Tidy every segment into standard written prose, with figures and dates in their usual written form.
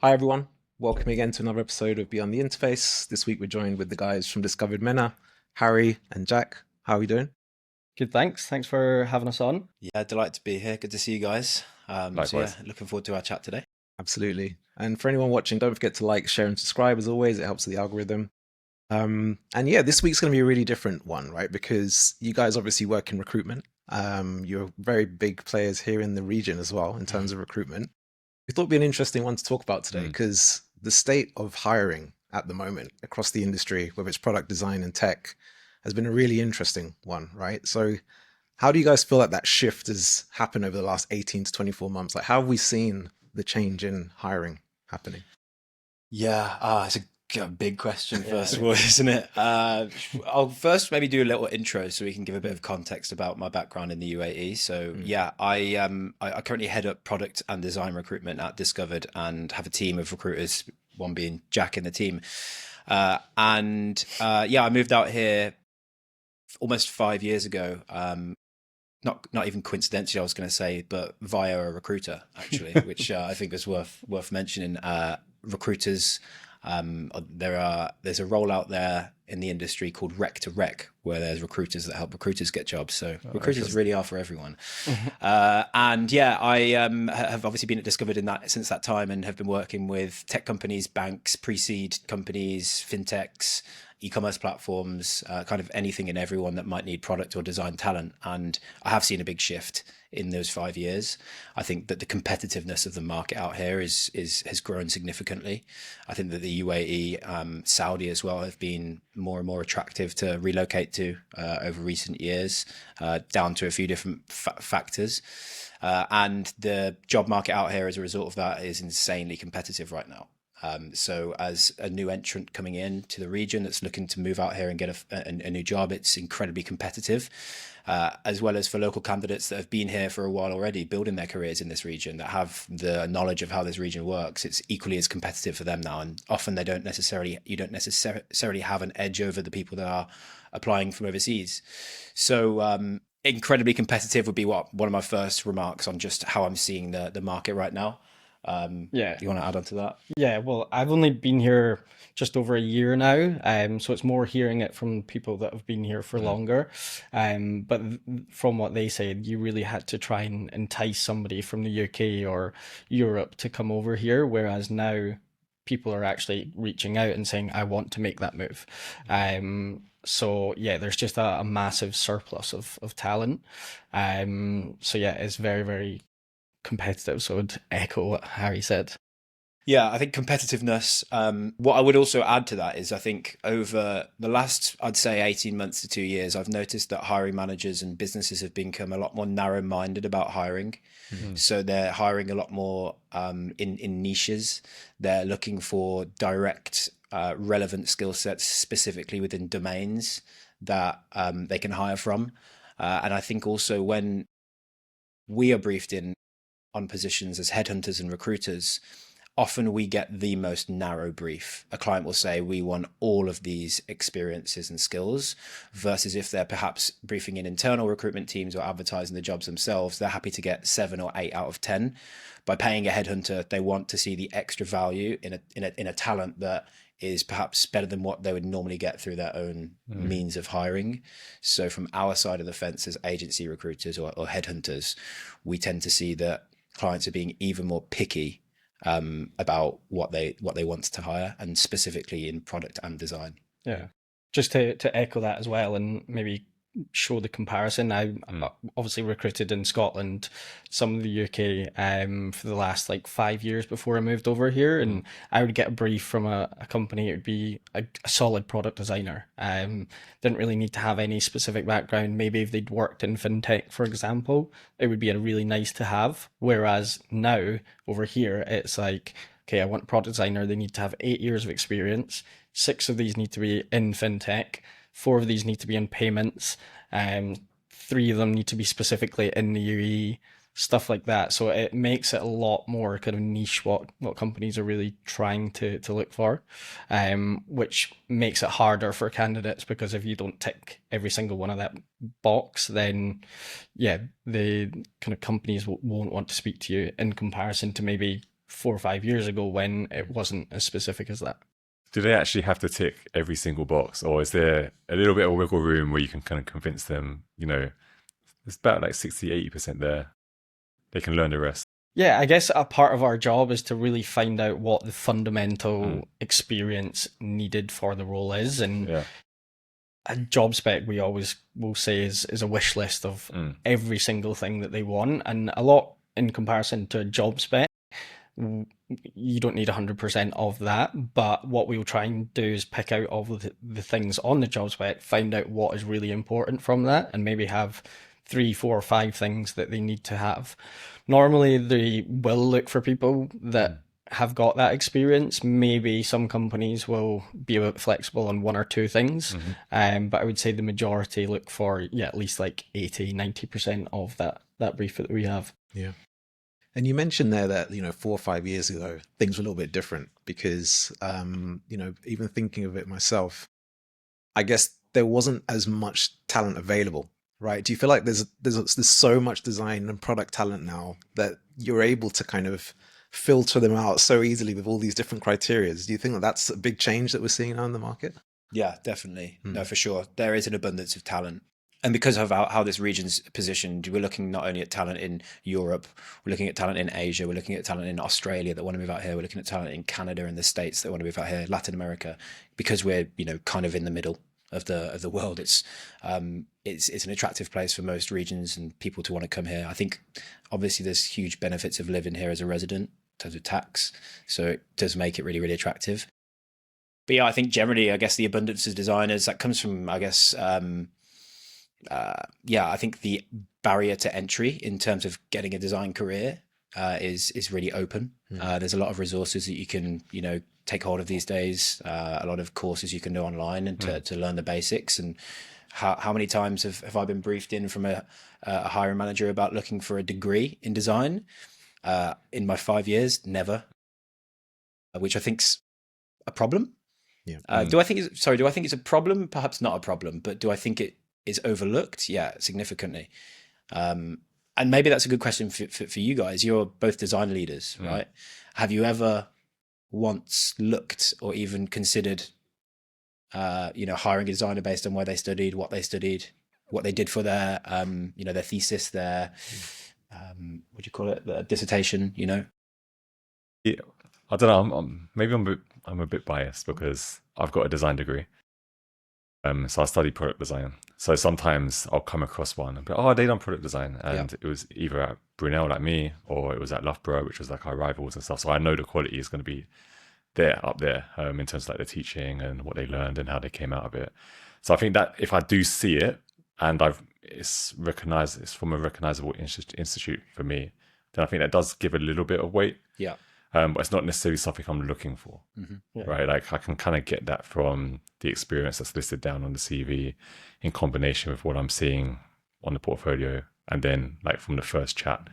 Hi everyone, welcome again to another episode of Beyond the Interface. This week we're joined with the guys from Discovered MENA, Harry and Jack. How are we doing? Good, thanks. Thanks for having us on. Yeah, delighted to be here. Good to see you guys. Likewise. Looking forward to our chat today. Absolutely. And for anyone watching, don't forget to like, share, and subscribe as always. It helps with the algorithm. And yeah, this week's going to be a really different one, right? Because you guys obviously work in recruitment. You're very big players here in the region as well in terms of recruitment. We thought it'd be an interesting one to talk about today because the state of hiring at the moment across the industry, whether it's product design and tech, has been a really interesting one, right? So, how do you guys feel like that shift has happened over the last 18 to 24 months? Like, how have we seen the change in hiring happening? Yeah, it's a big question first of all, isn't it? I'll first maybe do a little intro so we can give a bit of context about my background in the UAE. So yeah, I currently head up product and design recruitment at Discovered and have a team of recruiters, one being Jack in the team. Yeah, I moved out here almost 5 years ago. Not even coincidentally, I was going to say, but via a recruiter actually, which I think is worth mentioning. Recruiters, there's a role out there in the industry called rec to rec, where there's recruiters that help recruiters get jobs. So recruiters really are for everyone. And yeah, I have obviously been at Discovered in that since that time, and have been working with tech companies, banks, pre-seed companies, fintechs, e-commerce platforms, kind of anything and everyone that might need product or design talent. And I have seen a big shift in those 5 years. I think that the competitiveness of the market out here has grown significantly. I think that the UAE, Saudi as well, have been more and more attractive to relocate to over recent years, down to a few different factors. And the job market out here as a result of that is insanely competitive right now. So as a new entrant coming in to the region that's looking to move out here and get a new job, it's incredibly competitive, as well as for local candidates that have been here for a while already, building their careers in this region, that have the knowledge of how this region works. It's equally as competitive for them now. And often you don't necessarily have an edge over the people that are applying from overseas. So incredibly competitive would be one of my first remarks on just how I'm seeing the market right now. Yeah. You want to add on to that? Yeah, well, I've only been here just over a year now, so it's more hearing it from people that have been here for longer. But from what they said, you really had to try and entice somebody from the UK or Europe to come over here, whereas now people are actually reaching out and saying, I want to make that move. So yeah, there's just a massive surplus of talent. So yeah, it's very, very competitive. So I would echo what Harry said. Yeah, I think competitiveness. What I would also add to that is I think over the last, I'd say 18 months to 2 years, I've noticed that hiring managers and businesses have become a lot more narrow-minded about hiring. So they're hiring a lot more in niches. They're looking for direct, relevant skill sets specifically within domains that they can hire from. And I think also when we are briefed in on positions as headhunters and recruiters, often we get the most narrow brief. A client will say, we want all of these experiences and skills, versus if they're perhaps briefing in internal recruitment teams or advertising the jobs themselves, they're happy to get 7 or 8 out of 10. By paying a headhunter, they want to see the extra value in a talent that is perhaps better than what they would normally get through their own means of hiring. So from our side of the fence as agency recruiters or headhunters, we tend to see that clients are being even more picky about what they want to hire, and specifically in product and design. Yeah. Just to echo that as well, and maybe show the comparison. I'm obviously recruited in Scotland, some of the UK, for the last like 5 years before I moved over here, and I would get a brief from a company. It would be a solid product designer. Didn't really need to have any specific background. Maybe if they'd worked in fintech, for example, it would be a really nice to have. Whereas now over here, it's like, okay, I want a product designer. They need to have 8 years of experience. 6 of these need to be in fintech. 4 of these need to be in payments. 3 of them need to be specifically in the UAE, stuff like that. So it makes it a lot more kind of niche what companies are really trying to look for, which makes it harder for candidates, because if you don't tick every single one of that box, then yeah, the kind of companies won't want to speak to you, in comparison to maybe 4 or 5 years ago when it wasn't as specific as that. Do they actually have to tick every single box, or is there a little bit of wiggle room where you can kind of convince them, it's about like 60-80% there. They can learn the rest. Yeah, I guess a part of our job is to really find out what the fundamental experience needed for the role is. And a job spec, we always will say, is a wish list of every single thing that they want. And a lot in comparison to a job spec, you don't need 100% of that. But what we'll try and do is pick out all of the things on the job spec, find out what is really important from that, and maybe have 3, 4, or 5 things that they need to have. Normally, they will look for people that have got that experience. Maybe some companies will be a bit flexible on 1 or 2 things, but I would say the majority look for at least like 80-90% of that brief that we have. Yeah. And you mentioned there that 4 or 5 years ago things were a little bit different because even thinking of it myself, I guess there wasn't as much talent available. Right? Do you feel like there's so much design and product talent now that you're able to kind of filter them out so easily with all these different criteria? Do you think that that's a big change that we're seeing now in the market? Yeah, definitely. No, for sure. There is an abundance of talent. And because of how this region's positioned, we're looking not only at talent in Europe, we're looking at talent in Asia, we're looking at talent in Australia that want to move out here, we're looking at talent in Canada and the States that want to move out here, Latin America, because we're, kind of in the middle of the world. It's an attractive place for most regions and people to want to come here. I think obviously there's huge benefits of living here as a resident in terms of tax, so it does make it really, really attractive. But yeah, I think generally, I guess the abundance of designers that comes from, I guess, I think the barrier to entry in terms of getting a design career is really open. There's a lot of resources that you can take hold of these days, a lot of courses you can do online and to learn the basics. And how many times have I been briefed in from a hiring manager about looking for a degree in design in my 5 years? Never, which I think's a problem. Do I think it's a problem? Perhaps not a problem, but do I think it is overlooked? Yeah, significantly. And maybe that's a good question for you guys. You're both design leaders, right? Have you ever once looked or even considered, hiring a designer based on where they studied, what they did for their, their thesis, their, what do you call it, the dissertation? Yeah, I don't know. Maybe I'm a bit biased because I've got a design degree. So I studied product design. So sometimes I'll come across one and be like, they done product design. And it was either at Brunel like me, or it was at Loughborough, which was like our rivals and stuff. So I know the quality is going to be up there in terms of like the teaching and what they learned and how they came out of it. So I think that if I do see it and it's recognized, it's from a recognizable institute for me, then I think that does give a little bit of weight. Yeah. But it's not necessarily something I'm looking for, right? Like I can kind of get that from the experience that's listed down on the CV in combination with what I'm seeing on the portfolio. And then like from the first chat,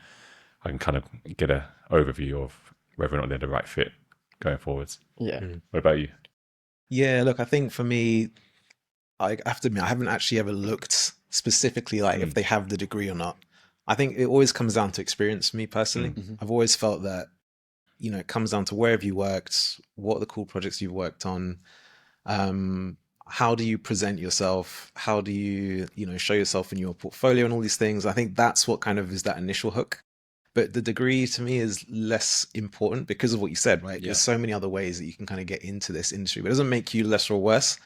I can kind of get an overview of whether or not they're the right fit going forwards. Yeah. What about you? Yeah, look, I think for me, I have to admit, I haven't actually ever looked specifically like if they have the degree or not. I think it always comes down to experience for me personally. I've always felt that it comes down to where have you worked, what are the cool projects you've worked on, how do you present yourself, how do you, show yourself in your portfolio and all these things. I think that's what kind of is that initial hook. But the degree to me is less important because of what you said, right? Yeah. There's so many other ways that you can kind of get into this industry, but it doesn't make you less or worse.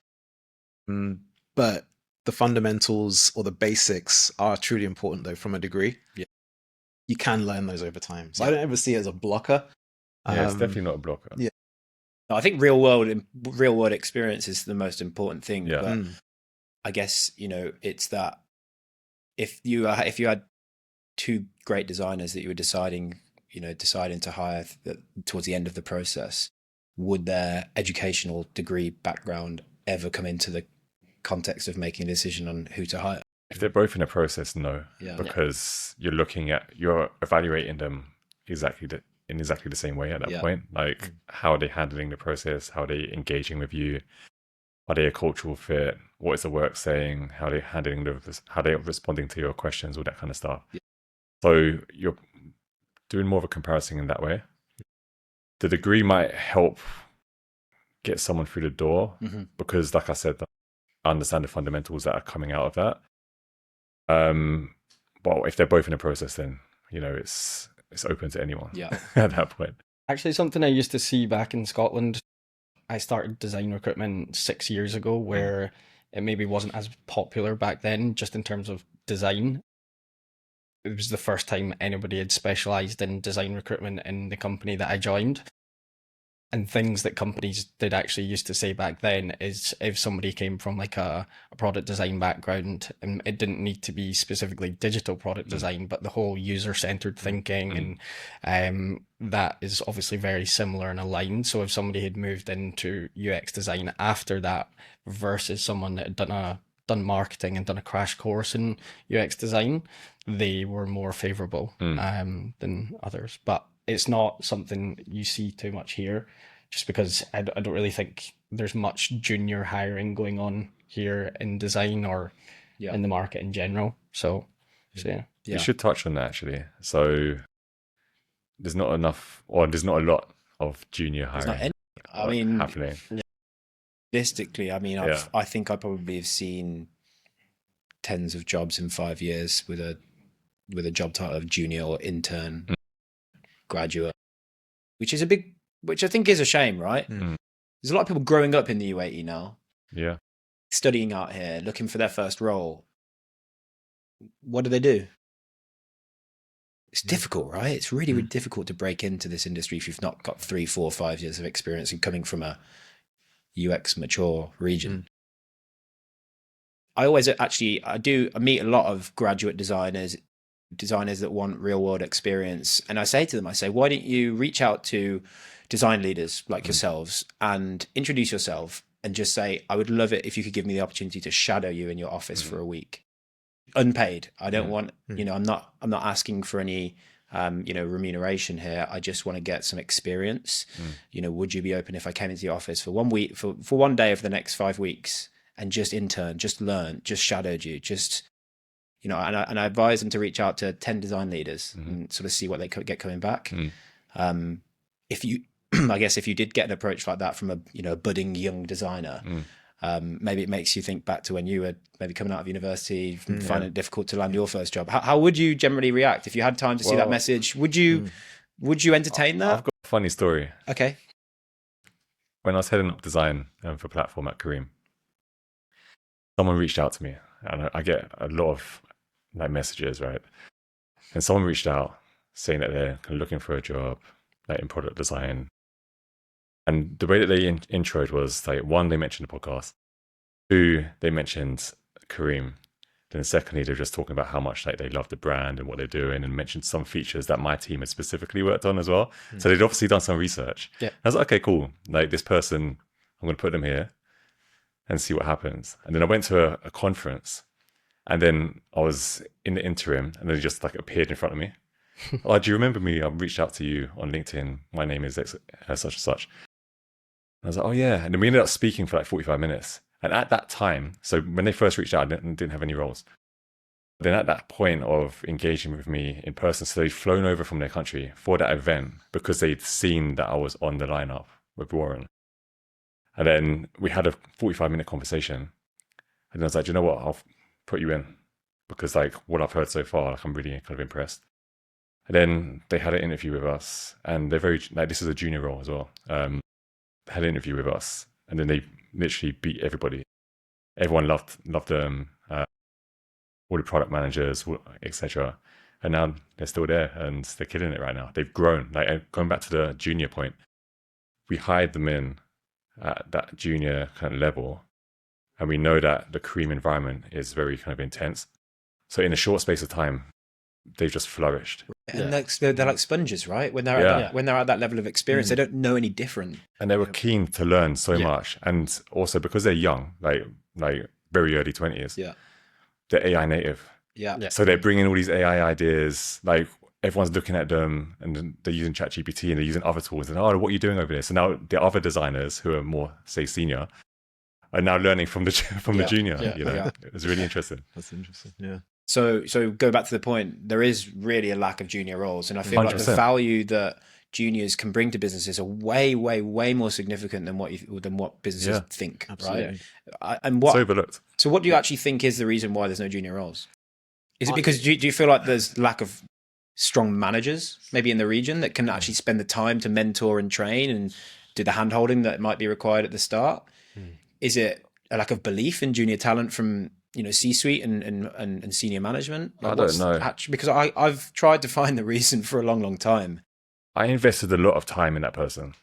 But the fundamentals or the basics are truly important though from a degree. Yeah. You can learn those over time. So I don't ever see it as a blocker. Yeah, it's definitely not a blocker. Yeah, I think real world experience is the most important thing. Yeah. But I guess it's that if you had 2 great designers that you were deciding to hire towards the end of the process, would their educational degree background ever come into the context of making a decision on who to hire? If they're both in a process, no, because you're evaluating them in exactly the same way at that point. Like, how are they handling the process? How are they engaging with you? Are they a cultural fit? What is the work saying? How are they handling how they're responding to your questions, all that kind of stuff. Yeah. So you're doing more of a comparison in that way. the degree might help get someone through the door Mhm. because, like I said, I understand the fundamentals that are coming out of that. But if they're both in the process, then it's open to anyone. Yeah. At that point. Actually, something I used to see back in Scotland. I started design recruitment 6 years ago, where it maybe wasn't as popular back then, just in terms of design. It was the first time anybody had specialized in design recruitment in the company that I joined. And things that companies did actually used to say back then is if somebody came from like a product design background, and it didn't need to be specifically digital product design, but the whole user-centered thinking, and that is obviously very similar and aligned. So if somebody had moved into UX design after that versus someone that had done marketing and done a crash course in UX design, they were more favorable than others. But it's not something you see too much here, just because I don't really think there's much junior hiring going on here in design or in the market in general. So yeah. We should touch on that actually. So there's not enough, or there's not a lot of junior hiring. Happening. Realistically, I mean, I think I probably have seen tens of jobs in 5 years with a job title of junior or intern, graduate, which I think is a shame, right? There's a lot of people growing up in the UAE now, studying out here, looking for their first role. What do? It's difficult, right? It's really, really difficult to break into this industry if you've not got 3, 4, 5 years of experience and coming from a UX mature region. I meet a lot of graduate designers that want real world experience. And I say to them, why don't you reach out to design leaders like yourselves and introduce yourself and just say, I would love it if you could give me the opportunity to shadow you in your office for a week. Unpaid. I don't want, I'm not asking for any, remuneration here. I just want to get some experience. Would you be open if I came into the office for 1 week, for 1 day over the next 5 weeks and just intern, just learn, just shadowed you, just, and I advise them to reach out to 10 design leaders and sort of see what they get coming back. If you, I guess if you did get an approach like that from a budding young designer, maybe it makes you think back to when you were maybe coming out of university, finding it difficult to land your first job. How would you generally react if you had time to see that message? Would you entertain that? I've got a funny story. Okay. When I was heading up design for Platform at Kareem, someone reached out to me, and I get a lot of like messages, right? And someone reached out saying that they're kind of looking for a job, like in product design. And the way that they introed was like, 1, they mentioned the podcast. 2, they mentioned Kareem. Then secondly, they're just talking about how much like they love the brand and what they're doing, and mentioned some features that my team had specifically worked on as well. So they'd obviously done some research. I was like, okay, cool. Like this person, I'm going to put them here and see what happens. And then I went to a conference, and then I was in the interim, and then it just like appeared in front of me. Oh, do you remember me? I reached out to you on LinkedIn. My name is such and such. And I was like, oh yeah. And then we ended up speaking for like 45 minutes. And at that time, so when they first reached out, I didn't have any roles. Then at that point of engaging with me in person, so they'd flown over from their country for that event because they'd seen that I was on the lineup with Warren. And then we had a 45-minute conversation. And I was like, do you know what? I'll put you in, because like what I've heard so far, like I'm really kind of impressed. And then they had an interview with us, and they're very, like, this is a junior role as well. Had an interview with us, and then they literally beat everybody. Everyone loved them, all the product managers, etc. And now they're still there, and they're killing it right now. They've grown. Like, going back to the junior point, we hired them in at that junior kind of level, and we know that the Kareem environment is very kind of intense. So in a short space of time, they've just flourished. And they're like sponges, right? When they're at that level of experience, they don't know any different. And they were keen to learn so much, and also because they're young, like very early 20s. They're AI native. So they're bringing all these AI ideas. Like, everyone's looking at them, and they're using ChatGPT, and they're using other tools. And what are you doing over there? So now the other designers who are more, say, senior, are now learning from the junior. It's really interesting. That's interesting. Yeah. So go back to the point, there is really a lack of junior roles. And I feel 100%. like the value that juniors can bring to businesses are way, way, way more significant than what businesses think, absolutely. right? It's overlooked. So what do you actually think is the reason why there's no junior roles? Is it because do you feel like there's lack of strong managers maybe in the region that can actually spend the time to mentor and train and do the hand holding that might be required at the start? Is it a lack of belief in junior talent from C-suite and senior management? I don't know. Because I've tried to find the reason for a long, long time. I invested a lot of time in that person,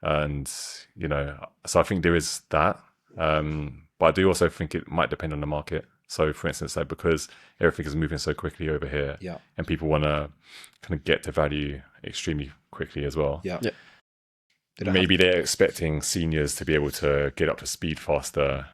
and so I think there is that. But I do also think it might depend on the market. So, for instance, like because everything is moving so quickly over here, and people want to kind of get to value extremely quickly as well. Maybe they're expecting seniors to be able to get up to speed faster,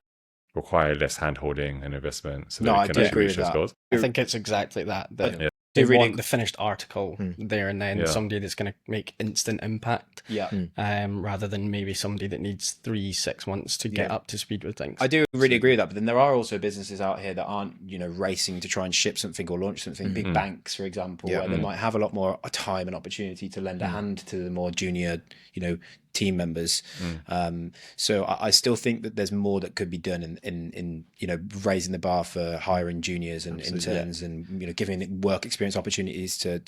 require less hand-holding and investment, so that they can actually reach those goals. I think it's exactly that. Yeah. They want the finished article there and then, somebody that's going to make instant impact, rather than maybe somebody that needs 3-6 months to get up to speed with things. I do really agree with that, but then there are also businesses out here that aren't, racing to try and ship something or launch something. Big banks, for example, where they might have a lot more time and opportunity to lend a hand to the more junior, team members. So I still think that there's more that could be done in raising the bar for hiring juniors and interns and giving work experience opportunities to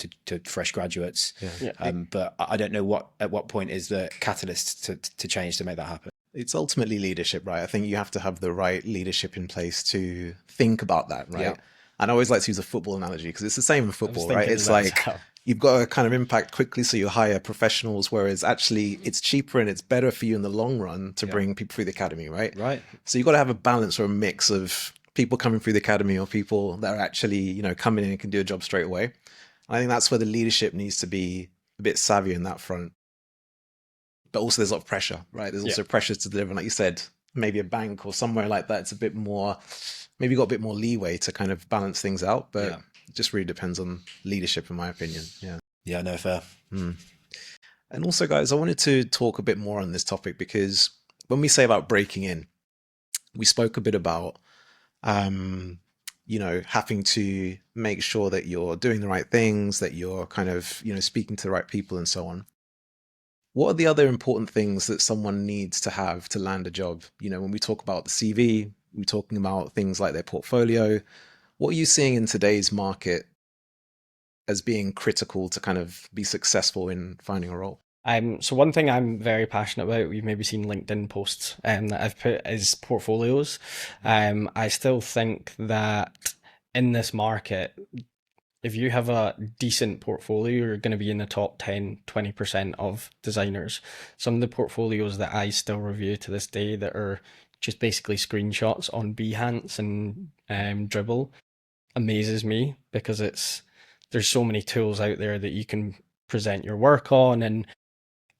fresh graduates. But I don't know at what point is the catalyst to change to make that happen. It's ultimately leadership, right? I think you have to have the right leadership in place to think about that, right? And I always like to use a football analogy because it's the same in football, right? It's like you've got to kind of impact quickly, so you hire professionals, whereas actually it's cheaper and it's better for you in the long run to bring people through the academy, right? Right. So you've got to have a balance or a mix of people coming through the academy or people that are actually, coming in and can do a job straight away. And I think that's where the leadership needs to be a bit savvy in that front. But also there's a lot of pressure, right? There's also pressures to deliver. And like you said, maybe a bank or somewhere like that, it's a bit more, maybe got a bit more leeway to kind of balance things out. But it just really depends on leadership, in my opinion. Yeah, no, fair. And also, guys, I wanted to talk a bit more on this topic because when we say about breaking in, we spoke a bit about, having to make sure that you're doing the right things, that you're kind of, speaking to the right people and so on. What are the other important things that someone needs to have to land a job? When we talk about the CV, we're talking about things like their portfolio. What are you seeing in today's market as being critical to kind of be successful in finding a role? So one thing I'm very passionate about, we've maybe seen LinkedIn posts that I've put, is portfolios. I still think that in this market, if you have a decent portfolio, you're going to be in the top 10, 20% of designers. Some of the portfolios that I still review to this day that are just basically screenshots on Behance and Dribble amazes me because there's so many tools out there that you can present your work on. And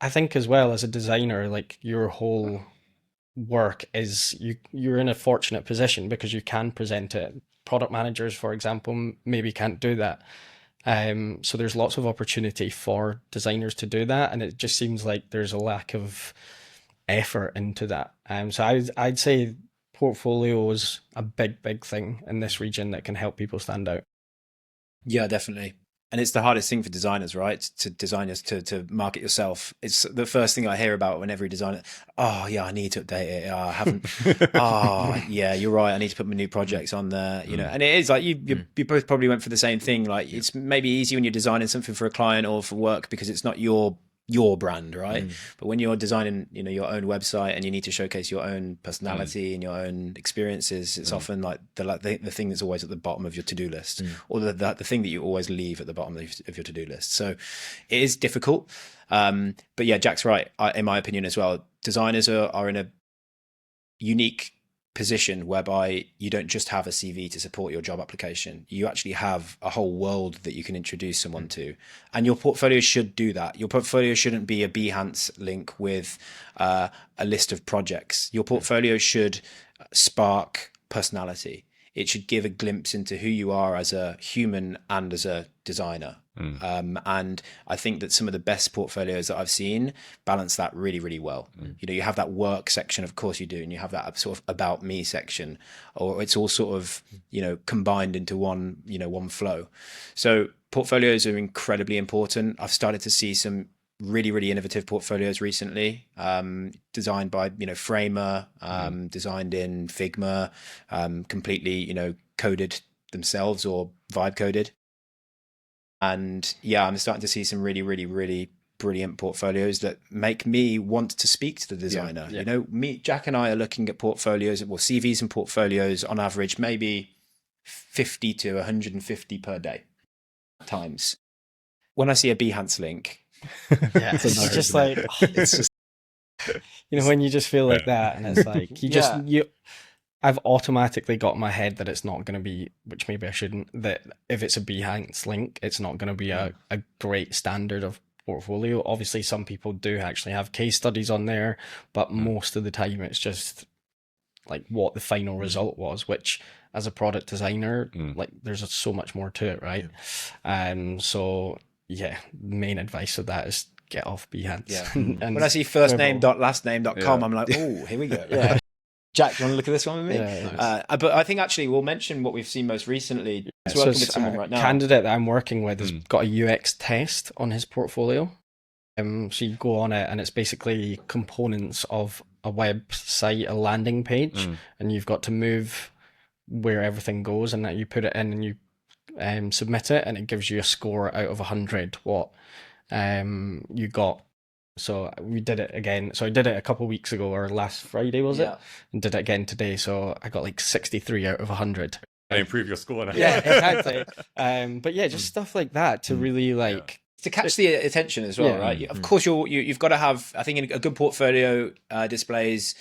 I think as well as a designer, like your whole work is you're in a fortunate position because you can present it. Product managers, for example, maybe can't do that. So there's lots of opportunity for designers to do that. And it just seems like there's a lack of effort into that. So I'd say portfolio is a big thing in this region that can help people stand out. Yeah, definitely. And it's the hardest thing for designers, right? To market yourself. It's the first thing I hear about when every designer, I need to update it. I haven't. You're right. I need to put my new projects on there, and it is like you both probably went for the same thing. Like it's maybe easy when you're designing something for a client or for work because it's not your brand, right? But when you're designing, your own website and you need to showcase your own personality and your own experiences, it's often like the thing that's always at the bottom of your to-do list, or the thing that you always leave at the bottom of your to-do list. So it is difficult. But yeah, Jack's right. In my opinion as well, designers are in a unique position whereby you don't just have a CV to support your job application. You actually have a whole world that you can introduce someone to, and your portfolio should do that. Your portfolio shouldn't be a Behance link with a list of projects. Your portfolio should spark personality. It should give a glimpse into who you are as a human and as a designer. And I think that some of the best portfolios that I've seen balance that really, really well. You have that work section, of course you do, and you have that sort of about me section, or it's all sort of, combined into one flow. So portfolios are incredibly important. I've started to see some really, really innovative portfolios recently, designed by, Framer, designed in Figma, completely, coded themselves or vibe coded. And yeah, I'm starting to see some really, really, really brilliant portfolios that make me want to speak to the designer. Jack and I are looking at portfolios, well, CVs and portfolios on average, maybe 50 to 150 per day times. When I see a Behance link, it's just like, it's just, when you just feel like that, and it's like, I've automatically got in my head that it's not going to be, which maybe I shouldn't, that if it's a Behance link, it's not going to be a great standard of portfolio. Obviously, some people do actually have case studies on there, but most of the time it's just like what the final result was, which as a product designer, like there's so much more to it, right? So yeah, main advice of that is get off Behance. Yeah. And when I see firstname.lastname.com, I'm like, oh, here we go. Jack, do you want to look at this one with me? Yeah, but I think actually we'll mention what we've seen most recently. It's working with someone right now. A candidate that I'm working with has got a UX test on his portfolio. So you go on it and it's basically components of a website, a landing page, and you've got to move where everything goes, and that you put it in and you submit it, and it gives you a score out of 100 what you got. So we did it again. So I did it a couple of weeks ago, or last Friday was it? And did it again today. So I got like 63 out of 100. And improve your score now. Yeah, exactly. But yeah, just stuff like that to really like to catch the attention as well, right? Of course, you've got to have, I think, a good portfolio displays,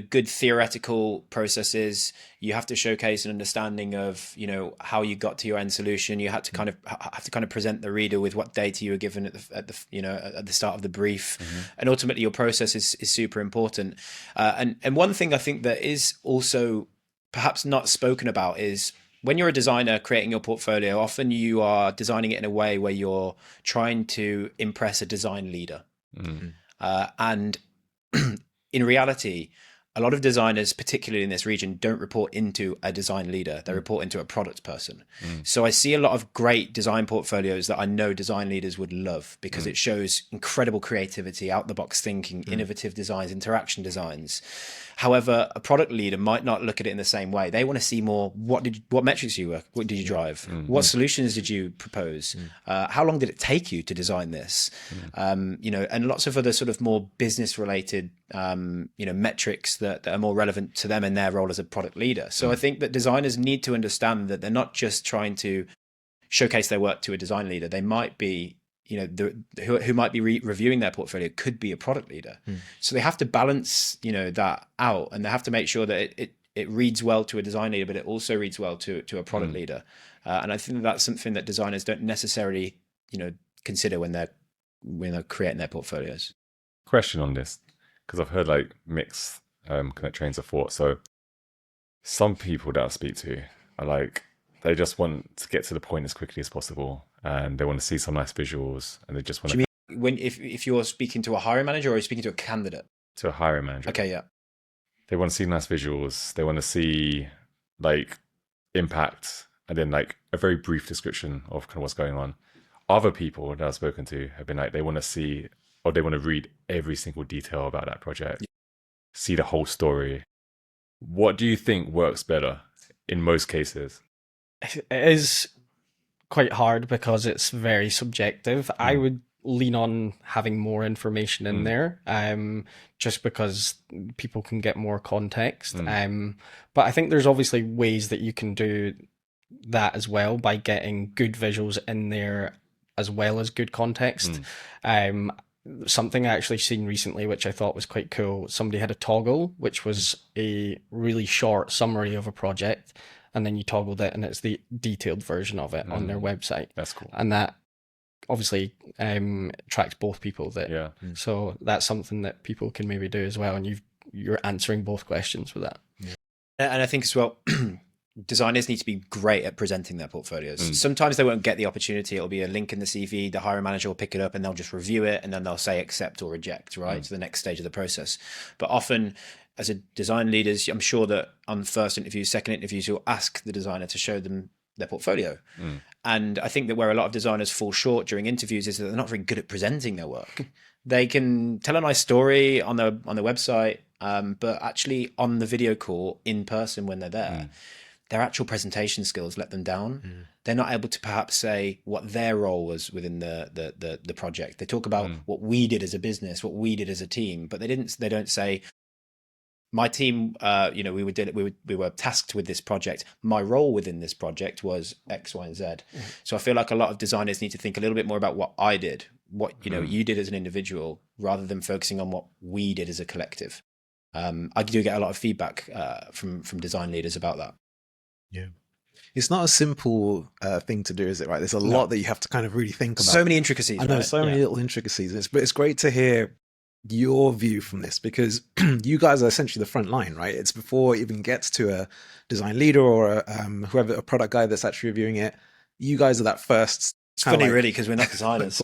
good theoretical processes. You have to showcase an understanding of, how you got to your end solution. You have to kind of present the reader with what data you were given at the start of the brief, and ultimately your process is super important. And one thing I think that is also perhaps not spoken about is, when you're a designer creating your portfolio, often you are designing it in a way where you're trying to impress a design leader. And in reality, a lot of designers, particularly in this region, don't report into a design leader. They report into a product person. So I see a lot of great design portfolios that I know design leaders would love, because it shows incredible creativity, out the box thinking, innovative designs, interaction designs. However, a product leader might not look at it in the same way. They want to see more, what metrics what did you drive? What solutions did you propose? How long did it take you to design this? And lots of other sort of more business related, metrics that are more relevant to them in their role as a product leader. So I think that designers need to understand that they're not just trying to showcase their work to a design leader. They might be, who might be reviewing their portfolio could be a product leader. So they have to balance, that out, and they have to make sure that it reads well to a design leader, but it also reads well to a product leader. And I think that's something that designers don't necessarily, consider when they're creating their portfolios. Question on this, because I've heard like mixed kind of trains of thought. So some people that I speak to are like, they just want to get to the point as quickly as possible, and they want to see some nice visuals, and they just want to. Do you mean if you're speaking to a hiring manager, or are you speaking to a candidate? To a hiring manager. Okay, yeah. They want to see nice visuals. They want to see like impact, and then like a very brief description of kind of what's going on. Other people that I've spoken to have been like, they want to see, or they want to read every single detail about that project, see the whole story. What do you think works better in most cases? It is quite hard because it's very subjective. I would lean on having more information in there, just because people can get more context. But I think there's obviously ways that you can do that as well, by getting good visuals in there as well as good context. Something I actually seen recently, which I thought was quite cool. Somebody had a toggle, which was a really short summary of a project, and then you toggled it and it's the detailed version of it on their website. That's cool. And that obviously attracts both people. So that's something that people can maybe do as well, and you're answering both questions with that. And I think as well, designers need to be great at presenting their portfolios. Sometimes they won't get the opportunity. It'll be a link in the CV. The hiring manager will pick it up and they'll just review it, and then they'll say accept or reject, right, to the next stage of the process. But often, as a design leaders, I'm sure that on first interviews, second interviews, you'll ask the designer to show them their portfolio. Mm. And I think that where a lot of designers fall short during interviews is that they're not very good at presenting their work. They can tell a nice story on the website, but actually on the video call in person when they're there, their actual presentation skills let them down. They're not able to perhaps say what their role was within the project. They talk about what we did as a business, what we did as a team, but they don't say, my team, we were tasked with this project. My role within this project was X, Y, and Z. So I feel like a lot of designers need to think a little bit more about what I did, what you did as an individual, rather than focusing on what we did as a collective. I do get a lot of feedback from design leaders about that. Yeah. It's not a simple thing to do, is it? Right. There's a lot that you have to kind of really think about. So many intricacies. I know, so many little intricacies. But it's great to hear your view from this, because you guys are essentially the front line, right? It's before it even gets to a design leader or a product guy that's actually reviewing it. You guys are that first. It's funny, really, because we're not designers.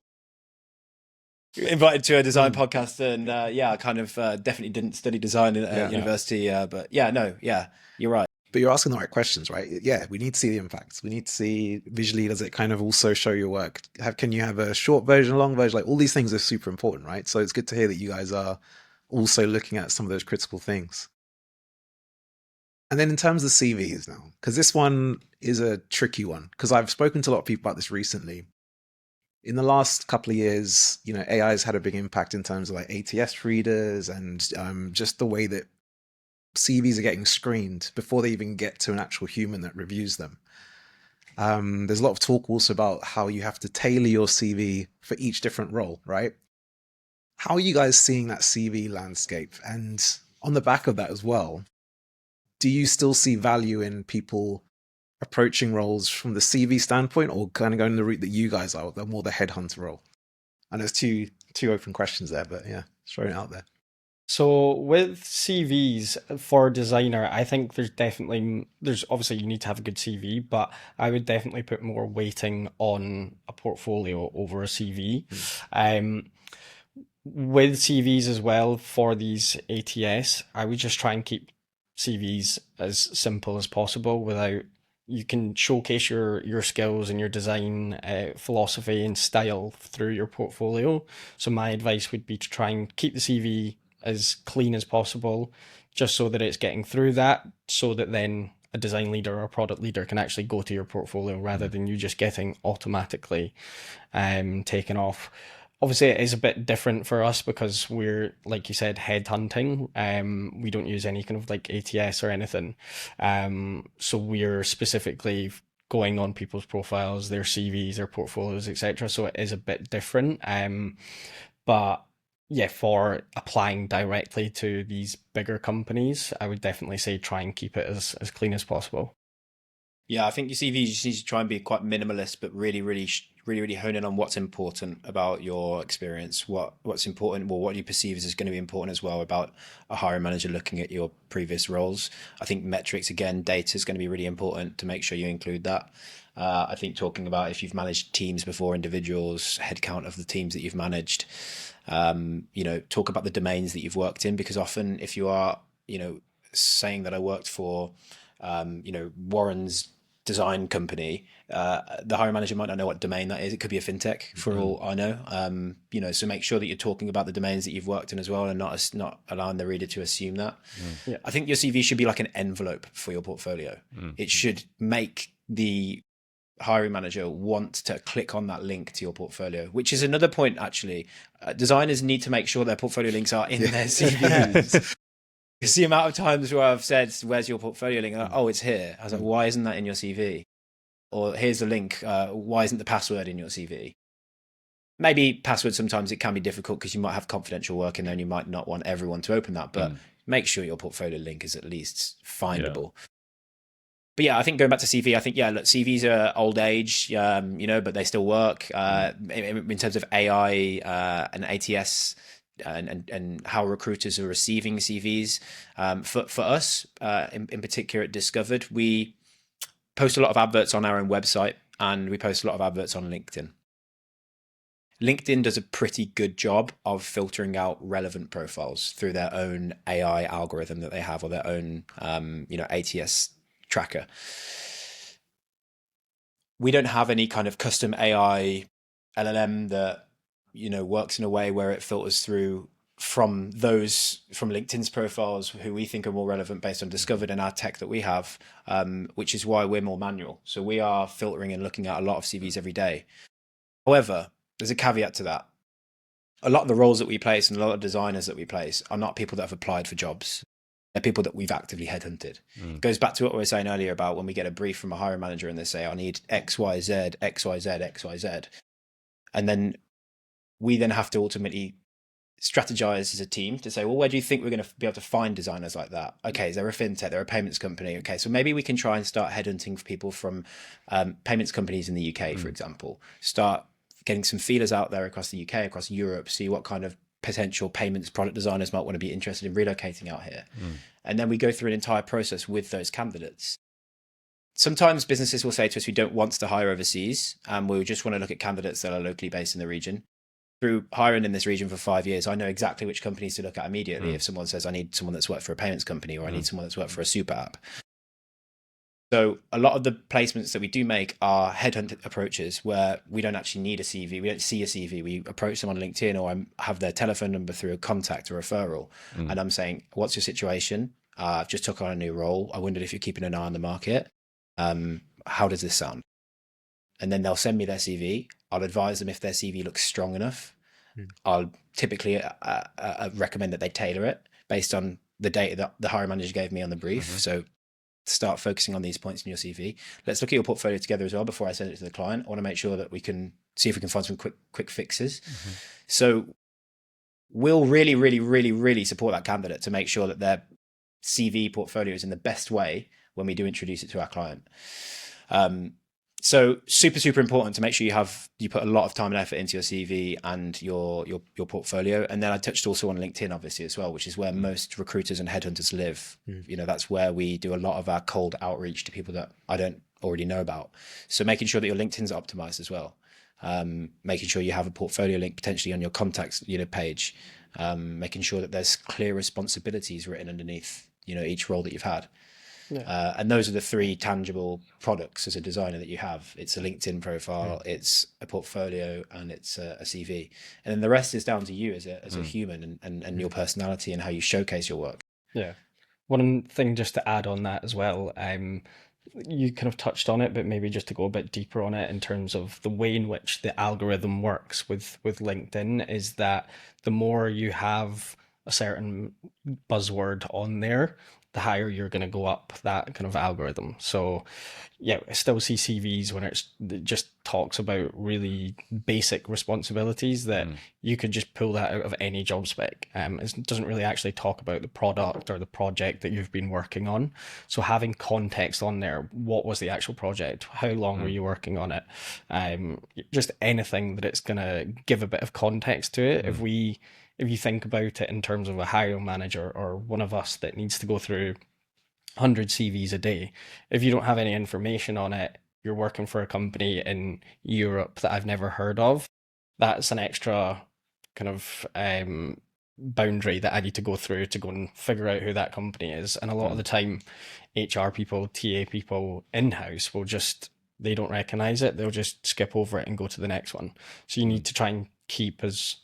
Invited to a design podcast, and I kind of definitely didn't study design at university, but you're right. But you're asking the right questions, right? Yeah, we need to see the impacts. We need to see visually, does it kind of also show your work? Can you have a short version, a long version? Like all these things are super important, right? So it's good to hear that you guys are also looking at some of those critical things. And then in terms of CVs now, because this one is a tricky one, because I've spoken to a lot of people about this recently. In the last couple of years, AI has had a big impact in terms of like ATS readers and just the way that CVs are getting screened before they even get to an actual human that reviews them. There's a lot of talk also about how you have to tailor your CV for each different role, right? How are you guys seeing that CV landscape? And on the back of that as well, do you still see value in people approaching roles from the CV standpoint, or kind of going the route that you guys are, the more the headhunter role? And there's two open questions there, but yeah, throwing it out there. So with CVs for a designer, I think there's obviously you need to have a good CV, but I would definitely put more weighting on a portfolio over a CV. With CVs as well for these ATS, I would just try and keep CVs as simple as possible you can showcase your skills and your design philosophy and style through your portfolio. So my advice would be to try and keep the CV as clean as possible, just so that it's getting through that, so that then a design leader or a product leader can actually go to your portfolio rather than you just getting automatically taken off. Obviously, it is a bit different for us because we're, like you said, headhunting. We don't use any kind of like ATS or anything. So we're specifically going on people's profiles, their CVs, their portfolios, etc. So it is a bit different. But yeah, for applying directly to these bigger companies, I would definitely say try and keep it as clean as possible. Yeah, I think your CV just needs to try and be quite minimalist, but really hone in on what's important about your experience, what's important, well, what you perceive as going to be important as well about a hiring manager looking at your previous roles. I think metrics, again, data is going to be really important to make sure you include that. I think talking about if you've managed teams before, individuals, headcount of the teams that you've managed, talk about the domains that you've worked in, because often if you are, saying that I worked for, Warren's design company, the hiring manager might not know what domain that is. It could be a fintech for all I know. So make sure that you're talking about the domains that you've worked in as well, and not allowing the reader to assume that. Yeah. I think your CV should be like an envelope for your portfolio. It should make the hiring manager want to click on that link to your portfolio, which is another point actually. Designers need to make sure their portfolio links are in their CVs. It's the amount of times where I've said, where's your portfolio link? Like, oh, it's here. I was like, why isn't that in your CV? Or here's the link. Why isn't the password in your CV? Maybe password, sometimes it can be difficult because you might have confidential work in there and you might not want everyone to open that, but make sure your portfolio link is at least findable. Yeah. But yeah, I think going back to CV, I think, look, CVs are old age, but they still work. In terms of AI and ATS, and how recruiters are receiving CVs. For us, in particular at Discovered, we post a lot of adverts on our own website, and we post a lot of adverts on LinkedIn. LinkedIn does a pretty good job of filtering out relevant profiles through their own AI algorithm that they have, or their own, ATS tracker. we don't have any kind of custom AI LLM that, you know, works in a way where it filters through from LinkedIn's profiles who we think are more relevant based on Discovered and our tech that we have, which is why we're more manual. So we are filtering and looking at a lot of CVs every day. However, there's a caveat to that. A lot of the roles that we place and a lot of designers that we place are not people that have applied for jobs. They're people that we've actively headhunted. It goes back to what we were saying earlier about when we get a brief from a hiring manager and they say, I need X, Y, Z, X, Y, Z, X, Y, Z. And then we then have to ultimately strategize as a team to say, well, where do you think we're going to be able to find designers like that? Okay, is there a fintech? They're a payments company. Okay, so maybe we can try and start headhunting for people from payments companies in the UK, for example. Start getting some feelers out there across the UK, across Europe, see what kind of potential payments product designers might want to be interested in relocating out here. And then we go through an entire process with those candidates. Sometimes businesses will say to us, we don't want to hire overseas, and we just want to look at candidates that are locally based in the region. Through hiring in this region for 5 years, I know exactly which companies to look at immediately. If someone says, I need someone that's worked for a payments company, or I need someone that's worked for a super app. So a lot of the placements that we do make are headhunt approaches where we don't actually need a CV. We don't see a CV. We approach them on LinkedIn, or I have their telephone number through a contact or referral. And I'm saying, what's your situation? I've just took on a new role. I wondered if you're keeping an eye on the market. How does this sound? And then they'll send me their CV. I'll advise them if their CV looks strong enough. I'll typically recommend that they tailor it based on the data that the hiring manager gave me on the brief. So start focusing on these points in your CV. Let's look at your portfolio together as well before I send it to the client. I want to make sure that we can see if we can find some quick fixes. So we'll really, really, really, really support that candidate to make sure that their CV portfolio is in the best way when we do introduce it to our client. So super, super important to make sure you put a lot of time and effort into your CV and your portfolio. And then I touched also on LinkedIn, obviously, as well, which is where most recruiters and headhunters live. You know, that's where we do a lot of our cold outreach to people that I don't already know about. So making sure that your LinkedIn's optimized as well. Making sure you have a portfolio link potentially on your contacts, page. Making sure that there's clear responsibilities written underneath, each role that you've had. And those are the three tangible products as a designer that you have. It's a LinkedIn profile, it's a portfolio, and it's a CV. And then the rest is down to you as a human and your personality and how you showcase your work. Yeah. One thing just to add on that as well, you kind of touched on it, but maybe just to go a bit deeper on it in terms of the way in which the algorithm works with LinkedIn is that the more you have a certain buzzword on there, the higher you're going to go up that kind of algorithm. So yeah, I still see CVs when it just talks about really basic responsibilities that you could just pull that out of any job spec. It doesn't really actually talk about the product or the project that you've been working on. So having context on there, what was the actual project? How long were you working on it? Just anything that it's going to give a bit of context to it. If you think about it in terms of a hiring manager or one of us that needs to go through 100 CVs a day, if you don't have any information on it, you're working for a company in Europe that I've never heard of, that's an extra kind of boundary that I need to go through to go and figure out who that company is. And a lot of the time, HR people, TA people in-house they don't recognize it. They'll just skip over it and go to the next one. So you need to try and keep as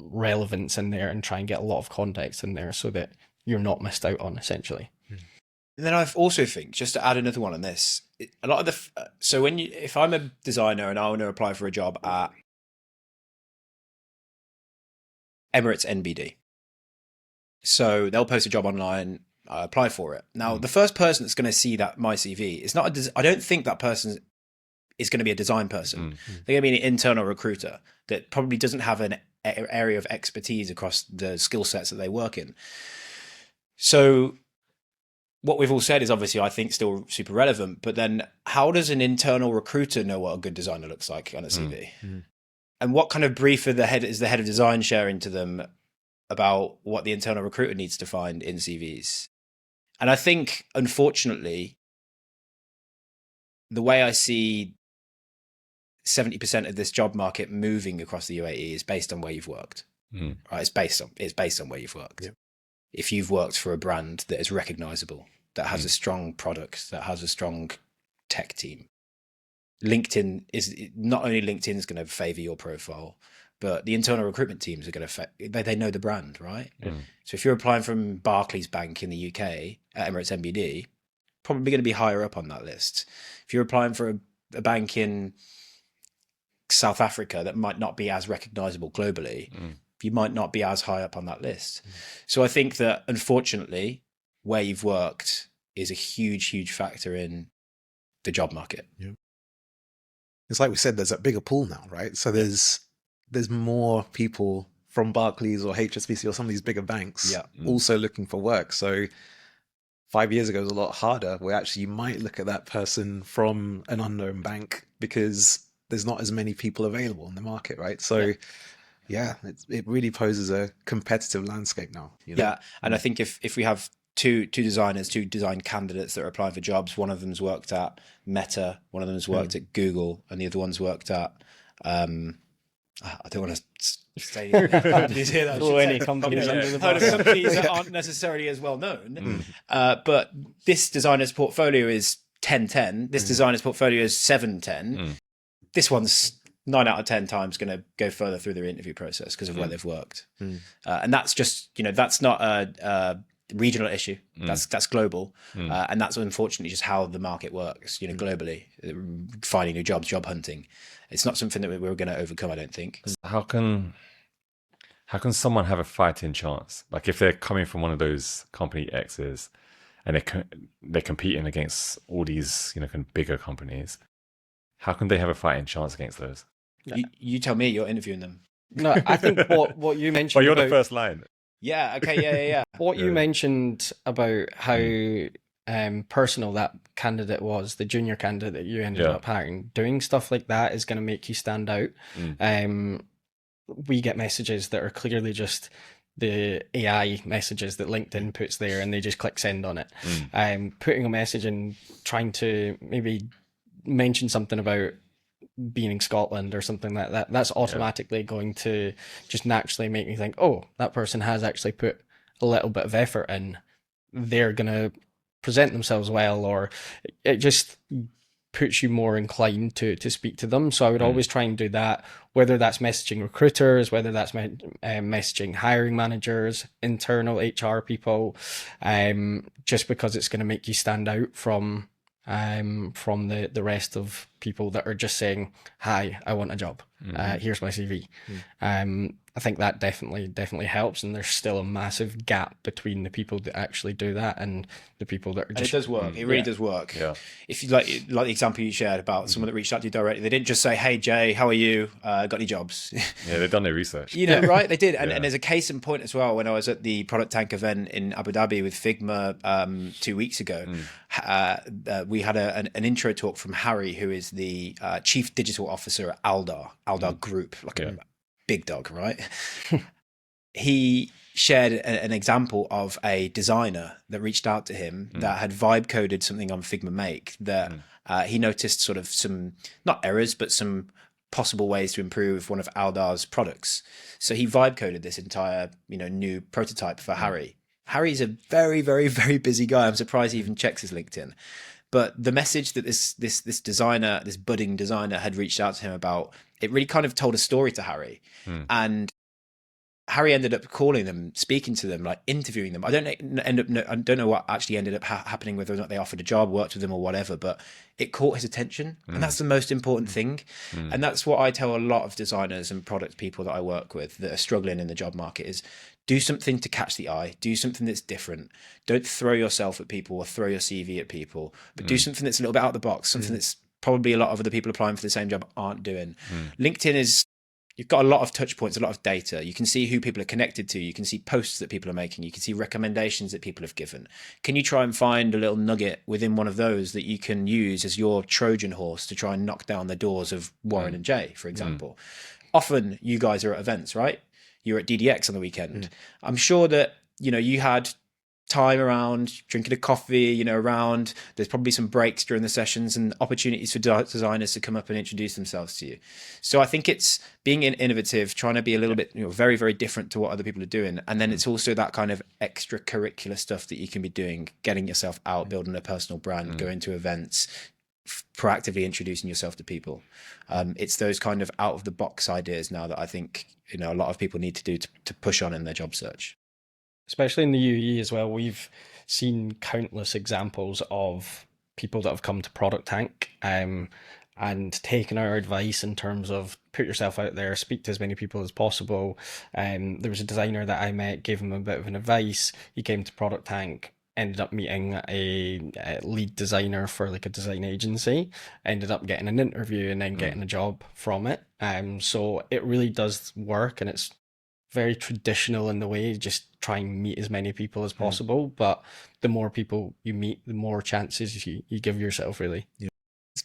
relevance in there and try and get a lot of context in there so that you're not missed out on, essentially. And then I also think, just to add another one on this, a lot of so if I'm a designer and I want to apply for a job at Emirates NBD, so they'll post a job online, I apply for it. Now, the first person that's going to see my CV is not I don't think that person is going to be a design person. They're going to be an internal recruiter that probably doesn't have an area of expertise across the skill sets that they work in. So what we've all said is obviously, I think, still super relevant, but then how does an internal recruiter know what a good designer looks like on a CV? And what kind of brief is the head of design sharing to them about what the internal recruiter needs to find in CVs? And I think, unfortunately, the way I see 70% of this job market moving across the UAE is based on where you've worked. Right? It's based on where you've worked. Yep. If you've worked for a brand that is recognizable, that has a strong product, that has a strong tech team, LinkedIn is not only LinkedIn is going to favor your profile, but the internal recruitment teams are going to they know the brand, right? So if you're applying from Barclays Bank in the UK at Emirates MBD, probably going to be higher up on that list. If you're applying for a bank in South Africa that might not be as recognizable globally, you might not be as high up on that list. So I think that, unfortunately, where you've worked is a huge factor in the job market. Yeah. It's like we said, there's a bigger pool now, right? So there's more people from Barclays or HSBC or some of these bigger banks also looking for work. So 5 years ago it was a lot harder, where actually you might look at that person from an unknown bank because there's not as many people available in the market, right? So it really poses a competitive landscape now. You know? Yeah, and I think if we have two design candidates that are applying for jobs, one of them's worked at Meta, one of them's worked at Google, and the other one's worked at I don't want to say any companies under the bus. Companies that aren't necessarily as well known. But this designer's portfolio is 10-10. This designer's portfolio is 7-10. This one's 9 out of 10 times going to go further through their interview process because of where they've worked. And that's just, that's not a regional issue. That's global. And that's unfortunately just how the market works, globally, finding new jobs, job hunting. It's not something that we're going to overcome, I don't think. How can someone have a fighting chance? Like if they're coming from one of those company X's and they're competing against all these, kind of bigger companies, how can they have a fighting chance against those? You tell me, you're interviewing them. No, I think what you mentioned. But you're the first line. Yeah. Okay. Yeah. What you mentioned about how personal that candidate was, the junior candidate you ended up hiring, doing stuff like that is going to make you stand out. We get messages that are clearly just the AI messages that LinkedIn puts there, and they just click send on it. Putting a message and trying to maybe mention something about being in Scotland or something like that, that's automatically going to just naturally make me think, oh, that person has actually put a little bit of effort in. They're going to present themselves well, or it just puts you more inclined to speak to them. So I would always try and do that, whether that's messaging recruiters, whether that's messaging hiring managers, internal HR people, just because it's going to make you stand out from the rest of people that are just saying, hi, I want a job. Here's my CV. I think that definitely helps, and there's still a massive gap between the people that actually do that and the people that are just... And it does work. It really does work. Yeah. If you like the example you shared about someone that reached out to you directly, they didn't just say, hey, Jay, how are you? Got any jobs? Yeah, they've done their research. Right? They did. And there's a case in point as well. When I was at the Product Tank event in Abu Dhabi with Figma 2 weeks ago, we had an intro talk from Harry, who is the Chief Digital Officer at Aldar Group, like a big dog, right? He shared an example of a designer that reached out to him that had vibe coded something on Figma Make that he noticed sort of some, not errors, but some possible ways to improve one of Aldar's products. So he vibe coded this entire, new prototype for Harry. Harry's a very, very, very busy guy. I'm surprised he even checks his LinkedIn. But the message that this designer, this budding designer, had reached out to him about, it really kind of told a story to Harry. And Harry ended up calling them, speaking to them, like interviewing them. I don't know what actually ended up happening, whether or not they offered a job, worked with them or whatever, but it caught his attention. And that's the most important thing. And that's what I tell a lot of designers and product people that I work with that are struggling in the job market is, do something to catch the eye. Do something that's different. Don't throw yourself at people or throw your CV at people, but do something that's a little bit out of the box, something that's probably a lot of other people applying for the same job aren't doing. LinkedIn is, you've got a lot of touch points, a lot of data. You can see who people are connected to. You can see posts that people are making. You can see recommendations that people have given. Can you try and find a little nugget within one of those that you can use as your Trojan horse to try and knock down the doors of Warren and Jay, for example? Often you guys are at events, right? You're at DDX on the weekend. I'm sure that, you had time around drinking a coffee, around, there's probably some breaks during the sessions and opportunities for designers to come up and introduce themselves to you. So I think it's being innovative, trying to be a little bit, very, very different to what other people are doing. And then it's also that kind of extracurricular stuff that you can be doing, getting yourself out, building a personal brand, going to events, proactively introducing yourself to people. It's those kind of out of the box ideas now that I think, you know, a lot of people need to do to push on in their job search. Especially in the UAE as well, we've seen countless examples of people that have come to Product Tank and taken our advice in terms of put yourself out there, speak to as many people as possible. There was a designer that I met, gave him a bit of an advice. He came to Product Tank, ended up meeting a lead designer for like a design agency, ended up getting an interview and then getting a job from it. So it really does work, and it's very traditional in the way, just try and meet as many people as possible. But the more people you meet, the more chances you give yourself, really. Yeah.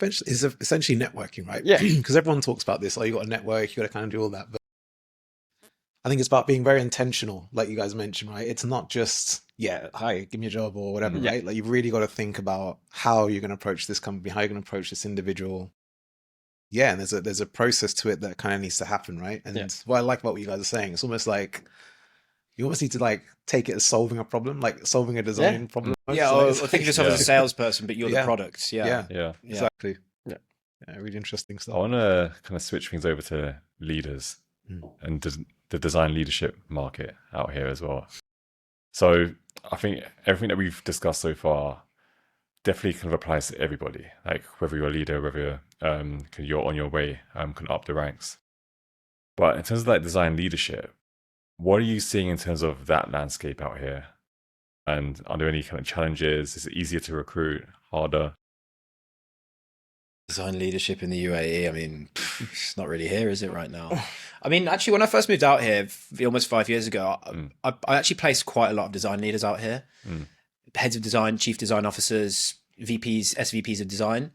It's essentially networking, right? Yeah. Because everyone talks about this. Oh, you got to network, you got to kind of do all that. But I think it's about being very intentional, like you guys mentioned, right? It's not just, yeah, hi, give me a job or whatever, Yeah. right? Like you've really got to think about how you're going to approach this company, how you're going to approach this individual. Yeah, and there's a process to it that kind of needs to happen, right? And what I like about what you guys are saying, it's almost like you almost need to like take it as solving a problem, like solving a design problem. Yeah, or think of yourself as a salesperson, but you're the product. Yeah, Yeah. exactly. Yeah. Yeah, really interesting stuff. I want to kind of switch things over to leaders and the design leadership market out here as well. So I think everything that we've discussed so far definitely kind of applies to everybody, like whether you're a leader, whether you're on your way, can up the ranks. But in terms of like design leadership, what are you seeing in terms of that landscape out here? And are there any kind of challenges? Is it easier to recruit, harder? Design leadership in the UAE, I mean, it's not really here, is it, right now? I mean, actually, when I first moved out here almost 5 years ago, I actually placed quite a lot of design leaders out here. Heads of design, chief design officers, VPs, SVPs of design.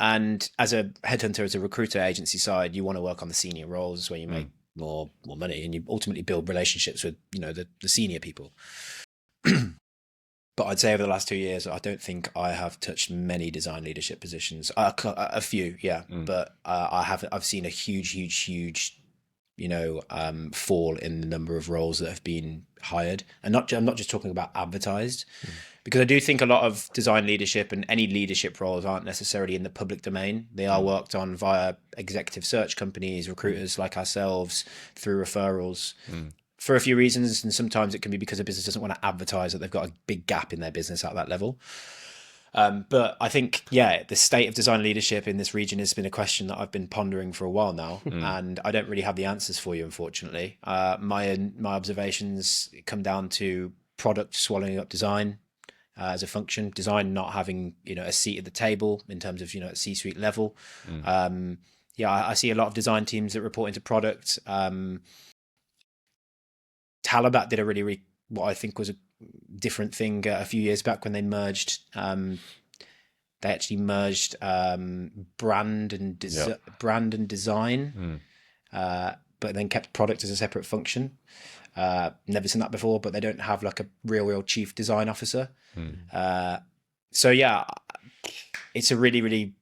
And as a headhunter, as a recruiter agency side, you want to work on the senior roles where you make more money and you ultimately build relationships with, you know, the senior people. But I'd say over the last 2 years, I don't think I have touched many design leadership positions. A few, yeah, but I've seen a huge, you know, fall in the number of roles that have been hired, and I'm not just talking about advertised, because I do think a lot of design leadership and any leadership roles aren't necessarily in the public domain. They are worked on via executive search companies, recruiters like ourselves, through referrals. For a few reasons, and sometimes it can be because a business doesn't want to advertise that they've got a big gap in their business at that level. But I think, the state of design leadership in this region has been a question that I've been pondering for a while now, and I don't really have the answers for you, unfortunately. My observations come down to product swallowing up design as a function, design not having, you know, a seat at the table in terms of, you know, at C-suite level. I see a lot of design teams that report into product. Talabat did a really what I think was a different thing a few years back when they merged. They actually merged brand and design, but then kept product as a separate function. Never seen that before, but they don't have like a real chief design officer. So yeah, it's a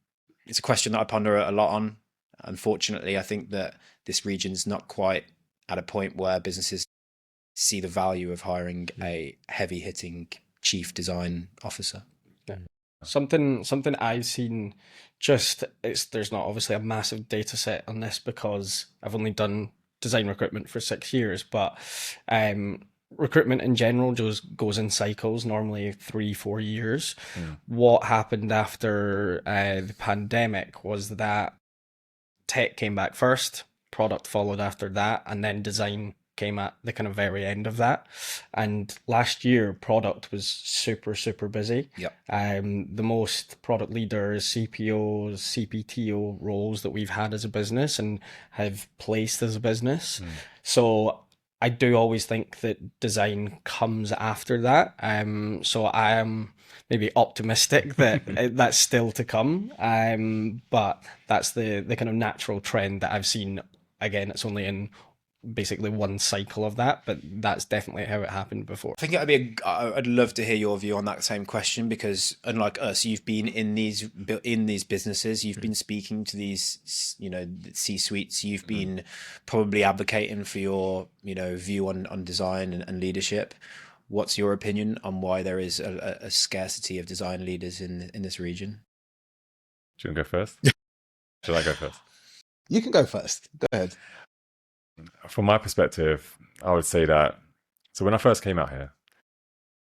it's a question that I ponder a lot on. Unfortunately, I think that this region's not quite at a point where businesses see the value of hiring a heavy hitting chief design officer. Yeah. Something I've seen, there's not obviously a massive data set on this because I've only done design recruitment for 6 years, but recruitment in general just goes in cycles, normally 3-4 years. What happened after the pandemic was that tech came back first, product followed after that, and then design came at the kind of very end of that. And last year, product was super busy. The most product leaders, CPOs, CPTO roles that we've had as a business and have placed as a business. So I do always think that design comes after that. So I am maybe optimistic that that's still to come. But that's the kind of natural trend that I've seen. Again, it's only in basically one cycle of that, but that's definitely how it happened before. I think I'd love to hear your view on that same question, because unlike us, you've been in these businesses, you've been speaking to these, you know, C-suites, you've been probably advocating for your, you know, view on design and leadership. What's your opinion on why there is a scarcity of design leaders in this region? Do you want to go first? Should I go first? You can go first. Go ahead. From my perspective, I would say that, so when I first came out here,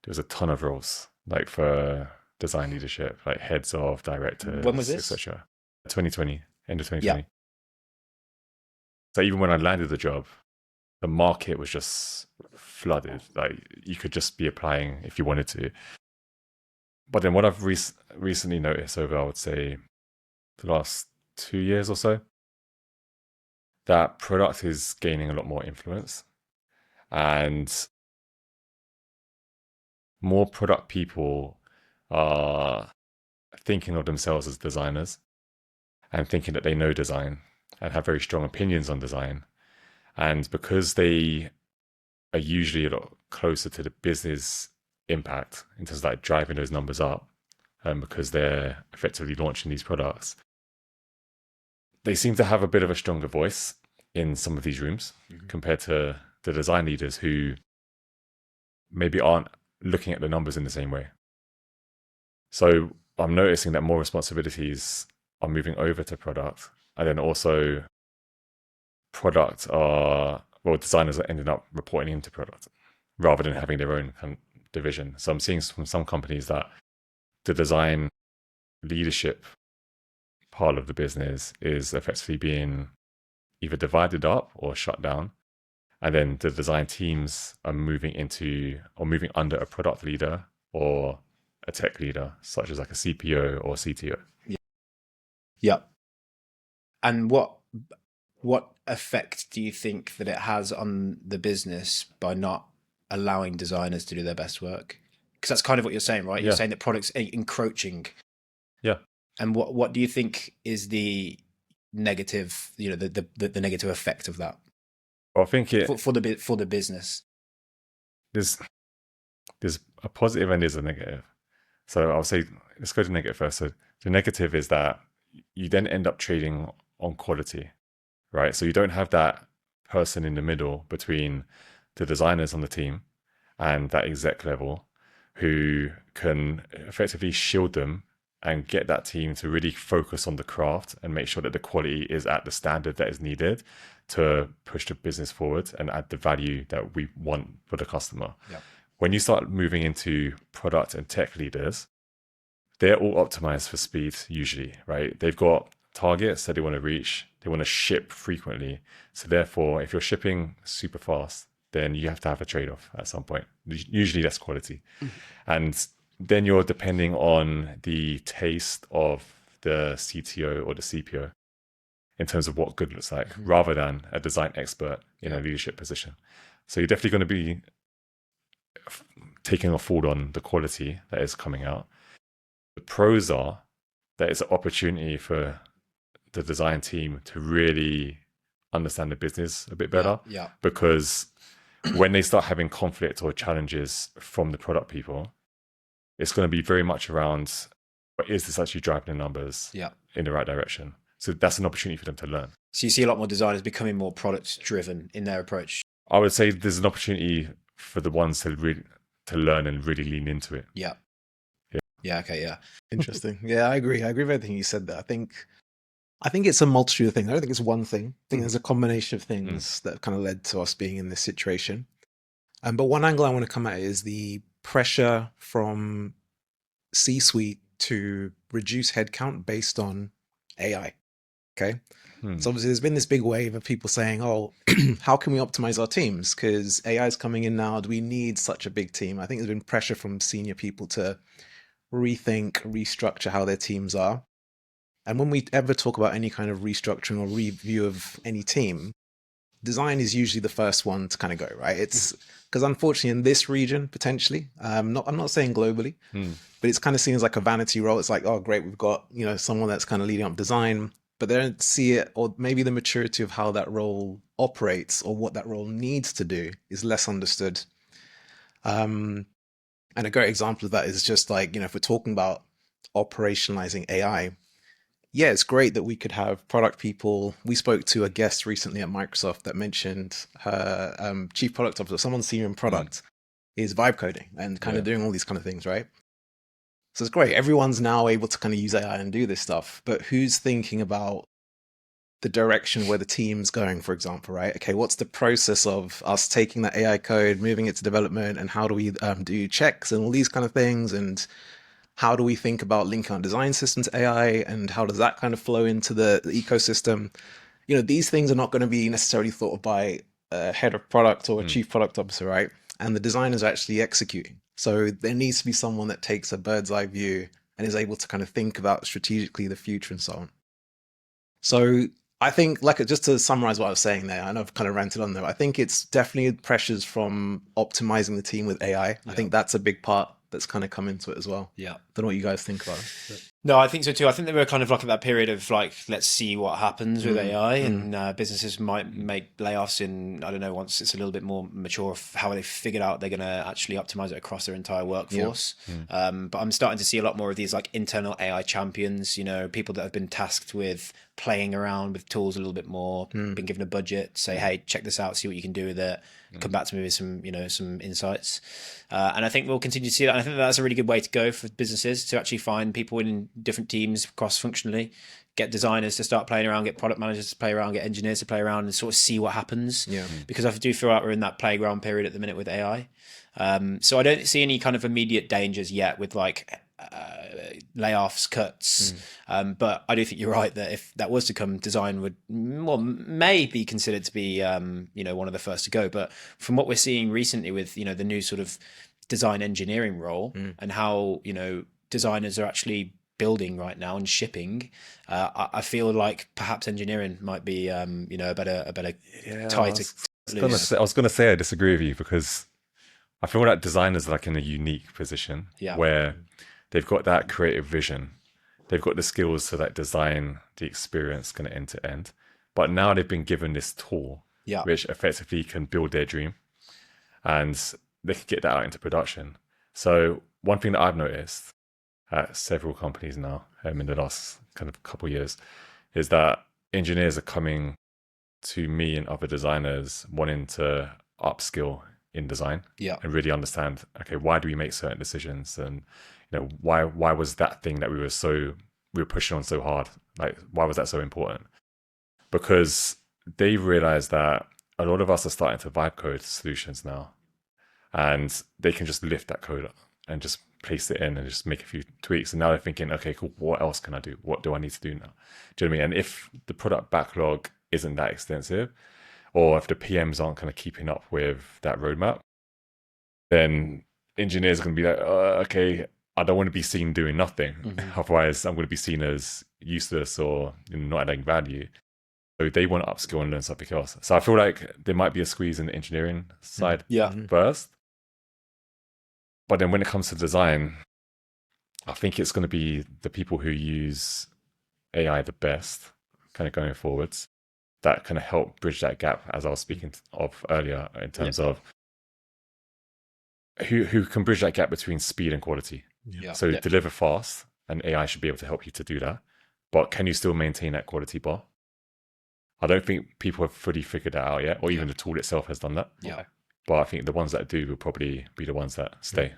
there was a ton of roles, like for design leadership, like heads of, directors, When was this? etc. 2020, end of 2020. Yeah. So even when I landed the job, the market was just flooded. Like you could just be applying if you wanted to. But then what I've recently noticed over, I would say, the last 2 years or so, that product is gaining a lot more influence, and more product people are thinking of themselves as designers and thinking that they know design and have very strong opinions on design. And because they are usually a lot closer to the business impact in terms of like driving those numbers up, because they're effectively launching these products, they seem to have a bit of a stronger voice in some of these rooms compared to the design leaders who maybe aren't looking at the numbers in the same way. So I'm noticing that more responsibilities are moving over to product, and then also designers are ending up reporting into product rather than having their own kind of division. So I'm seeing from some companies that the design leadership part of the business is effectively being either divided up or shut down. And then the design teams are moving under a product leader or a tech leader, such as like a CPO or CTO. Yeah. And what effect do you think that it has on the business by not allowing designers to do their best work? Because that's kind of what you're saying, right? You're saying that products are encroaching. Yeah. And what do you think is the negative, the negative effect of that? Well, I think for the business. There's a positive and there's a negative. So I'll say, let's go to negative first. So the negative is that you then end up trading on quality, right? So you don't have that person in the middle between the designers on the team and that exec level who can effectively shield them and get that team to really focus on the craft and make sure that the quality is at the standard that is needed to push the business forward and add the value that we want for the customer. Yeah. When you start moving into product and tech leaders, they're all optimized for speed usually, right? They've got targets that they want to reach. They want to ship frequently. So therefore, if you're shipping super fast, then you have to have a trade-off at some point. Usually that's quality. And then you're depending on the taste of the CTO or the CPO in terms of what good looks like, rather than a design expert in a leadership position. So you're definitely going to be taking a forward on the quality that is coming out. The pros are that it's an opportunity for the design team to really understand the business a bit better. Yeah. Because when they start having conflict or challenges from the product people, it's going to be very much around, is this actually driving the numbers in the right direction? So that's an opportunity for them to learn. So you see a lot more designers becoming more product driven in their approach. I would say there's an opportunity for the ones to learn and really lean into it. Yeah. Okay. Yeah. Interesting. Yeah, I agree. I agree with everything you said there. I think it's a multitude of things. I don't think it's one thing. I think there's a combination of things that have kind of led to us being in this situation. But one angle I want to come at is the pressure from C-suite to reduce headcount based on AI. Okay. So obviously there's been this big wave of people saying, oh, how can we optimize our teams? Because AI is coming in now. Do we need such a big team? I think there's been pressure from senior people to rethink, restructure how their teams are. And when we ever talk about any kind of restructuring or review of any team, design is usually the first one to kind of go, right? It's because unfortunately in this region, potentially, I'm not saying globally, but it's kind of seen as like a vanity role. It's like, oh, great, we've got, someone that's kind of leading up design, but they don't see it, or maybe the maturity of how that role operates or what that role needs to do is less understood. And a great example of that is just like, if we're talking about operationalizing AI, yeah, it's great that we could have product people. We spoke to a guest recently at Microsoft that mentioned her chief product officer, someone senior in product, is vibe coding and kind of doing all these kind of things, right? So it's great. Everyone's now able to kind of use AI and do this stuff, but who's thinking about the direction where the team's going, for example, right? Okay, what's the process of us taking that AI code, moving it to development, and how do we do checks and all these kind of things? And how do we think about linking our design system to AI, and how does that kind of flow into the ecosystem? You know, these things are not going to be necessarily thought of by a head of product or a chief product officer, right? And the designers are actually executing. So there needs to be someone that takes a bird's eye view and is able to kind of think about strategically the future and so on. So I think, like, just to summarize what I was saying there, I know I've kind of ranted on there. I think it's definitely pressures from optimizing the team with AI. I think that's a big part that's kind of come into it as well. Yeah. Don't know what you guys think about it. No, I think so too. I think they were kind of like at that period of like, let's see what happens with AI, and businesses might make layoffs in, I don't know, once it's a little bit more mature of how they figured out they're going to actually optimize it across their entire workforce. But I'm starting to see a lot more of these like internal AI champions, you know, people that have been tasked with playing around with tools a little bit more, been given a budget, say, hey, check this out, see what you can do with it, come back to me with some, you know, some insights. And I think we'll continue to see that. And I think that's a really good way to go for businesses, to actually find people in different teams cross-functionally, get designers to start playing around, get product managers to play around, get engineers to play around, and sort of see what happens. Because I do feel like we're in that playground period at the minute with AI. So I don't see any kind of immediate dangers yet with like layoffs, cuts. But I do think you're right that if that was to come, design would, well, may be considered to be, you know, one of the first to go. But from what we're seeing recently with, you know, the new sort of design engineering role and how, you know, designers are actually building right now and shipping, I feel like perhaps engineering might be, you know, a better tie to lose. I was gonna say I disagree with you, because I feel like designers are like in a unique position where they've got that creative vision, they've got the skills to like design the experience kind of end to end, but now they've been given this tool which effectively can build their dream, and they can get that out into production. So one thing that I've noticed at several companies now in the last kind of couple of years is that engineers are coming to me and other designers wanting to upskill in design and really understand, okay, why do we make certain decisions, and you know, why was that thing that we were pushing on so hard, like why was that so important? Because they realize that a lot of us are starting to vibe code solutions now, and they can just lift that code up and just place it in and just make a few tweaks. And now they're thinking, okay, cool, what else can I do? What do I need to do now? Do you know what I mean? And if the product backlog isn't that extensive, or if the PMs aren't kind of keeping up with that roadmap, then engineers are going to be like, okay, I don't want to be seen doing nothing. Otherwise, I'm going to be seen as useless or, you know, not adding value. So they want to upskill and learn something else. So I feel like there might be a squeeze in the engineering side first. But then when it comes to design, I think it's going to be the people who use AI the best kind of going forwards that kind of help bridge that gap, as I was speaking of earlier, in terms of who can bridge that gap between speed and quality. So deliver fast, and AI should be able to help you to do that. But can you still maintain that quality bar? I don't think people have fully figured that out yet, or even the tool itself has done that. But I think the ones that do will probably be the ones that stay.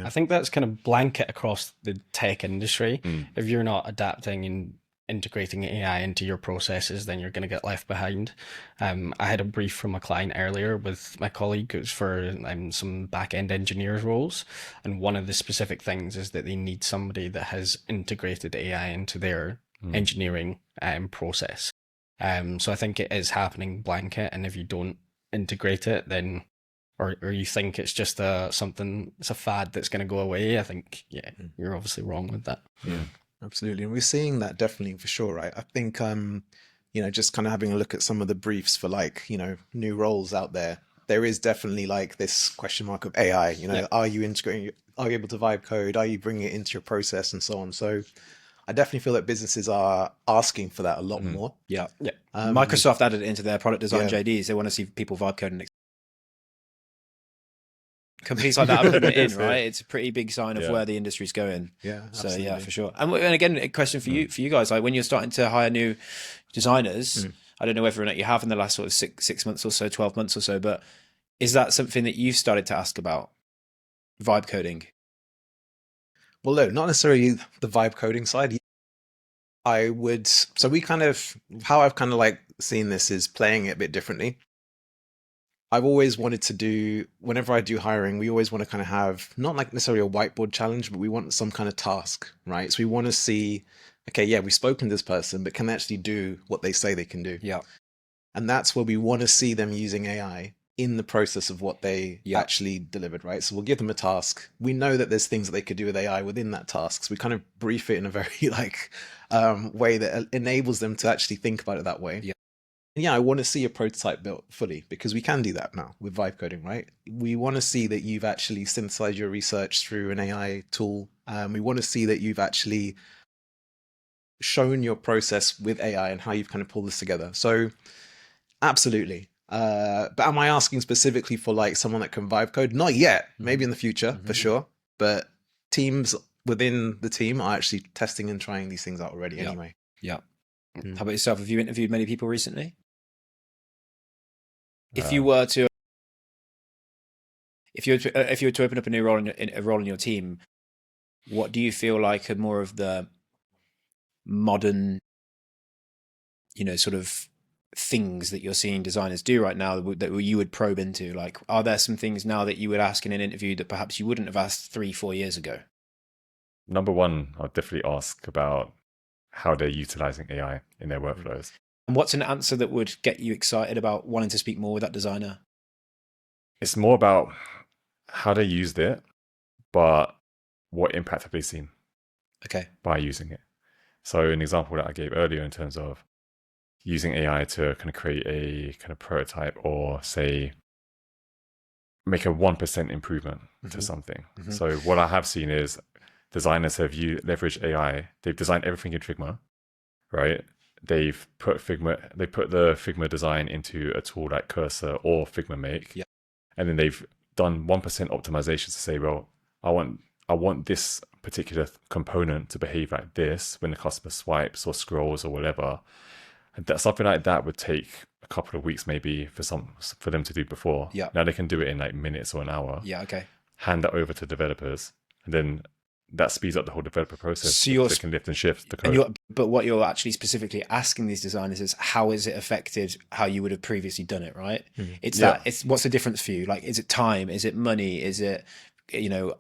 I think that's kind of blanket across the tech industry. If you're not adapting and integrating AI into your processes, then you're going to get left behind. I had a brief from a client earlier with my colleague. It was for some back-end engineers roles, and one of the specific things is that they need somebody that has integrated AI into their engineering process. So I think it is happening blanket, and if you don't integrate it, then or you think it's just something, it's a fad that's going to go away, I think you're obviously wrong with that. Absolutely. And we're seeing that definitely for sure, right? I think, you know, just kind of having a look at some of the briefs for like, you know, new roles out there, there is definitely like this question mark of AI, you know, are you integrating, are you able to vibe code? Are you bringing it into your process and so on? So I definitely feel that businesses are asking for that a lot more. Microsoft added it into their product design JDs. They want to see people vibe coding. Companies like that are putting it in, right? It's a pretty big sign of where the industry's going. So absolutely. For sure. And again, a question for you guys, like when you're starting to hire new designers, I don't know whether or not you have in the last sort of six months or so, 12 months or so, but is that something that you've started to ask about, vibe coding? Well, no, not necessarily the vibe coding side. I would, so we kind of, how I've kind of like seen this is playing it a bit differently. I've always wanted to do, whenever I do hiring, we always want to kind of have, not like necessarily a whiteboard challenge, but we want some kind of task, right? So we want to see, okay, yeah, we've spoken to this person, but can they actually do what they say they can do? Yeah. And that's where we want to see them using AI in the process of what they Yeah. actually delivered, right? So we'll give them a task. We know that there's things that they could do with AI within that task. So we kind of brief it in a very like way that enables them to actually think about it that way. Yeah. And yeah, I want to see a prototype built fully because we can do that now with vibe coding, right? We want to see that you've actually synthesized your research through an AI tool. We want to see that you've actually shown your process with AI and how you've kind of pulled this together. So absolutely. But am I asking specifically for like someone that can vibe code? Not yet. Maybe in the future, for sure. But teams within the team are actually testing and trying these things out already anyway. Yeah. Mm. How about yourself? Have you interviewed many people recently? If you were to open up a new role in your team, what do you feel like are more of the modern, sort of things that you're seeing designers do right now that you would probe into? Like, are there some things now that you would ask in an interview that perhaps you wouldn't have asked 3-4 years ago? Number one, I'll definitely ask about how they're utilizing AI in their workflows. And what's an answer that would get you excited about wanting to speak more with that designer? It's more about how they used it, but what impact have they seen by using it? So an example that I gave earlier in terms of using AI to kind of create a kind of prototype or say make a 1% improvement to something. So what I have seen is designers have leveraged AI. They've designed everything in Figma, right? They've put the Figma design into a tool like Cursor or Figma Make. Yeah. And then they've done 1% optimizations to say, well, I want this particular component to behave like this when the customer swipes or scrolls or whatever. And that something like that would take a couple of weeks maybe for them to do before. Yeah. Now they can do it in like minutes or an hour. Yeah. Okay. Hand that over to developers, and then that speeds up the whole developer process. So they can lift and shift the code. But what you're actually specifically asking these designers is how has it affected how you would have previously done it, right? It's what's the difference for you? Like, is it time? Is it money? Is it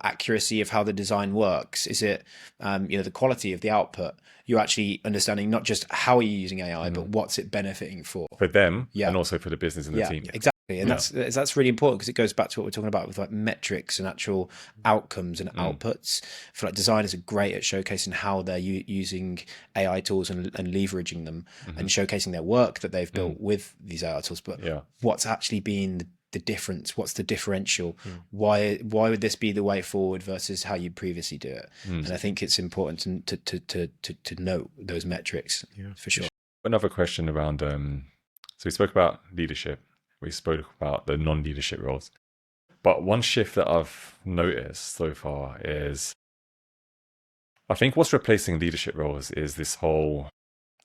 accuracy of how the design works? Is it the quality of the output? You're actually understanding not just how are you using AI, but what's it benefiting for them, and also for the business and the team. Exactly. And that's really important because it goes back to what we're talking about with like metrics and actual outcomes and outputs. I feel like designers are great at showcasing how they're using AI tools and leveraging them and showcasing their work that they've built with these AI tools. But what's actually been the difference? What's the differential? Why would this be the way forward versus how you previously do it? And I think it's important to note those metrics for sure. Another question around so we spoke about leadership. We spoke about the non-leadership roles. But one shift that I've noticed so far is I think what's replacing leadership roles is this whole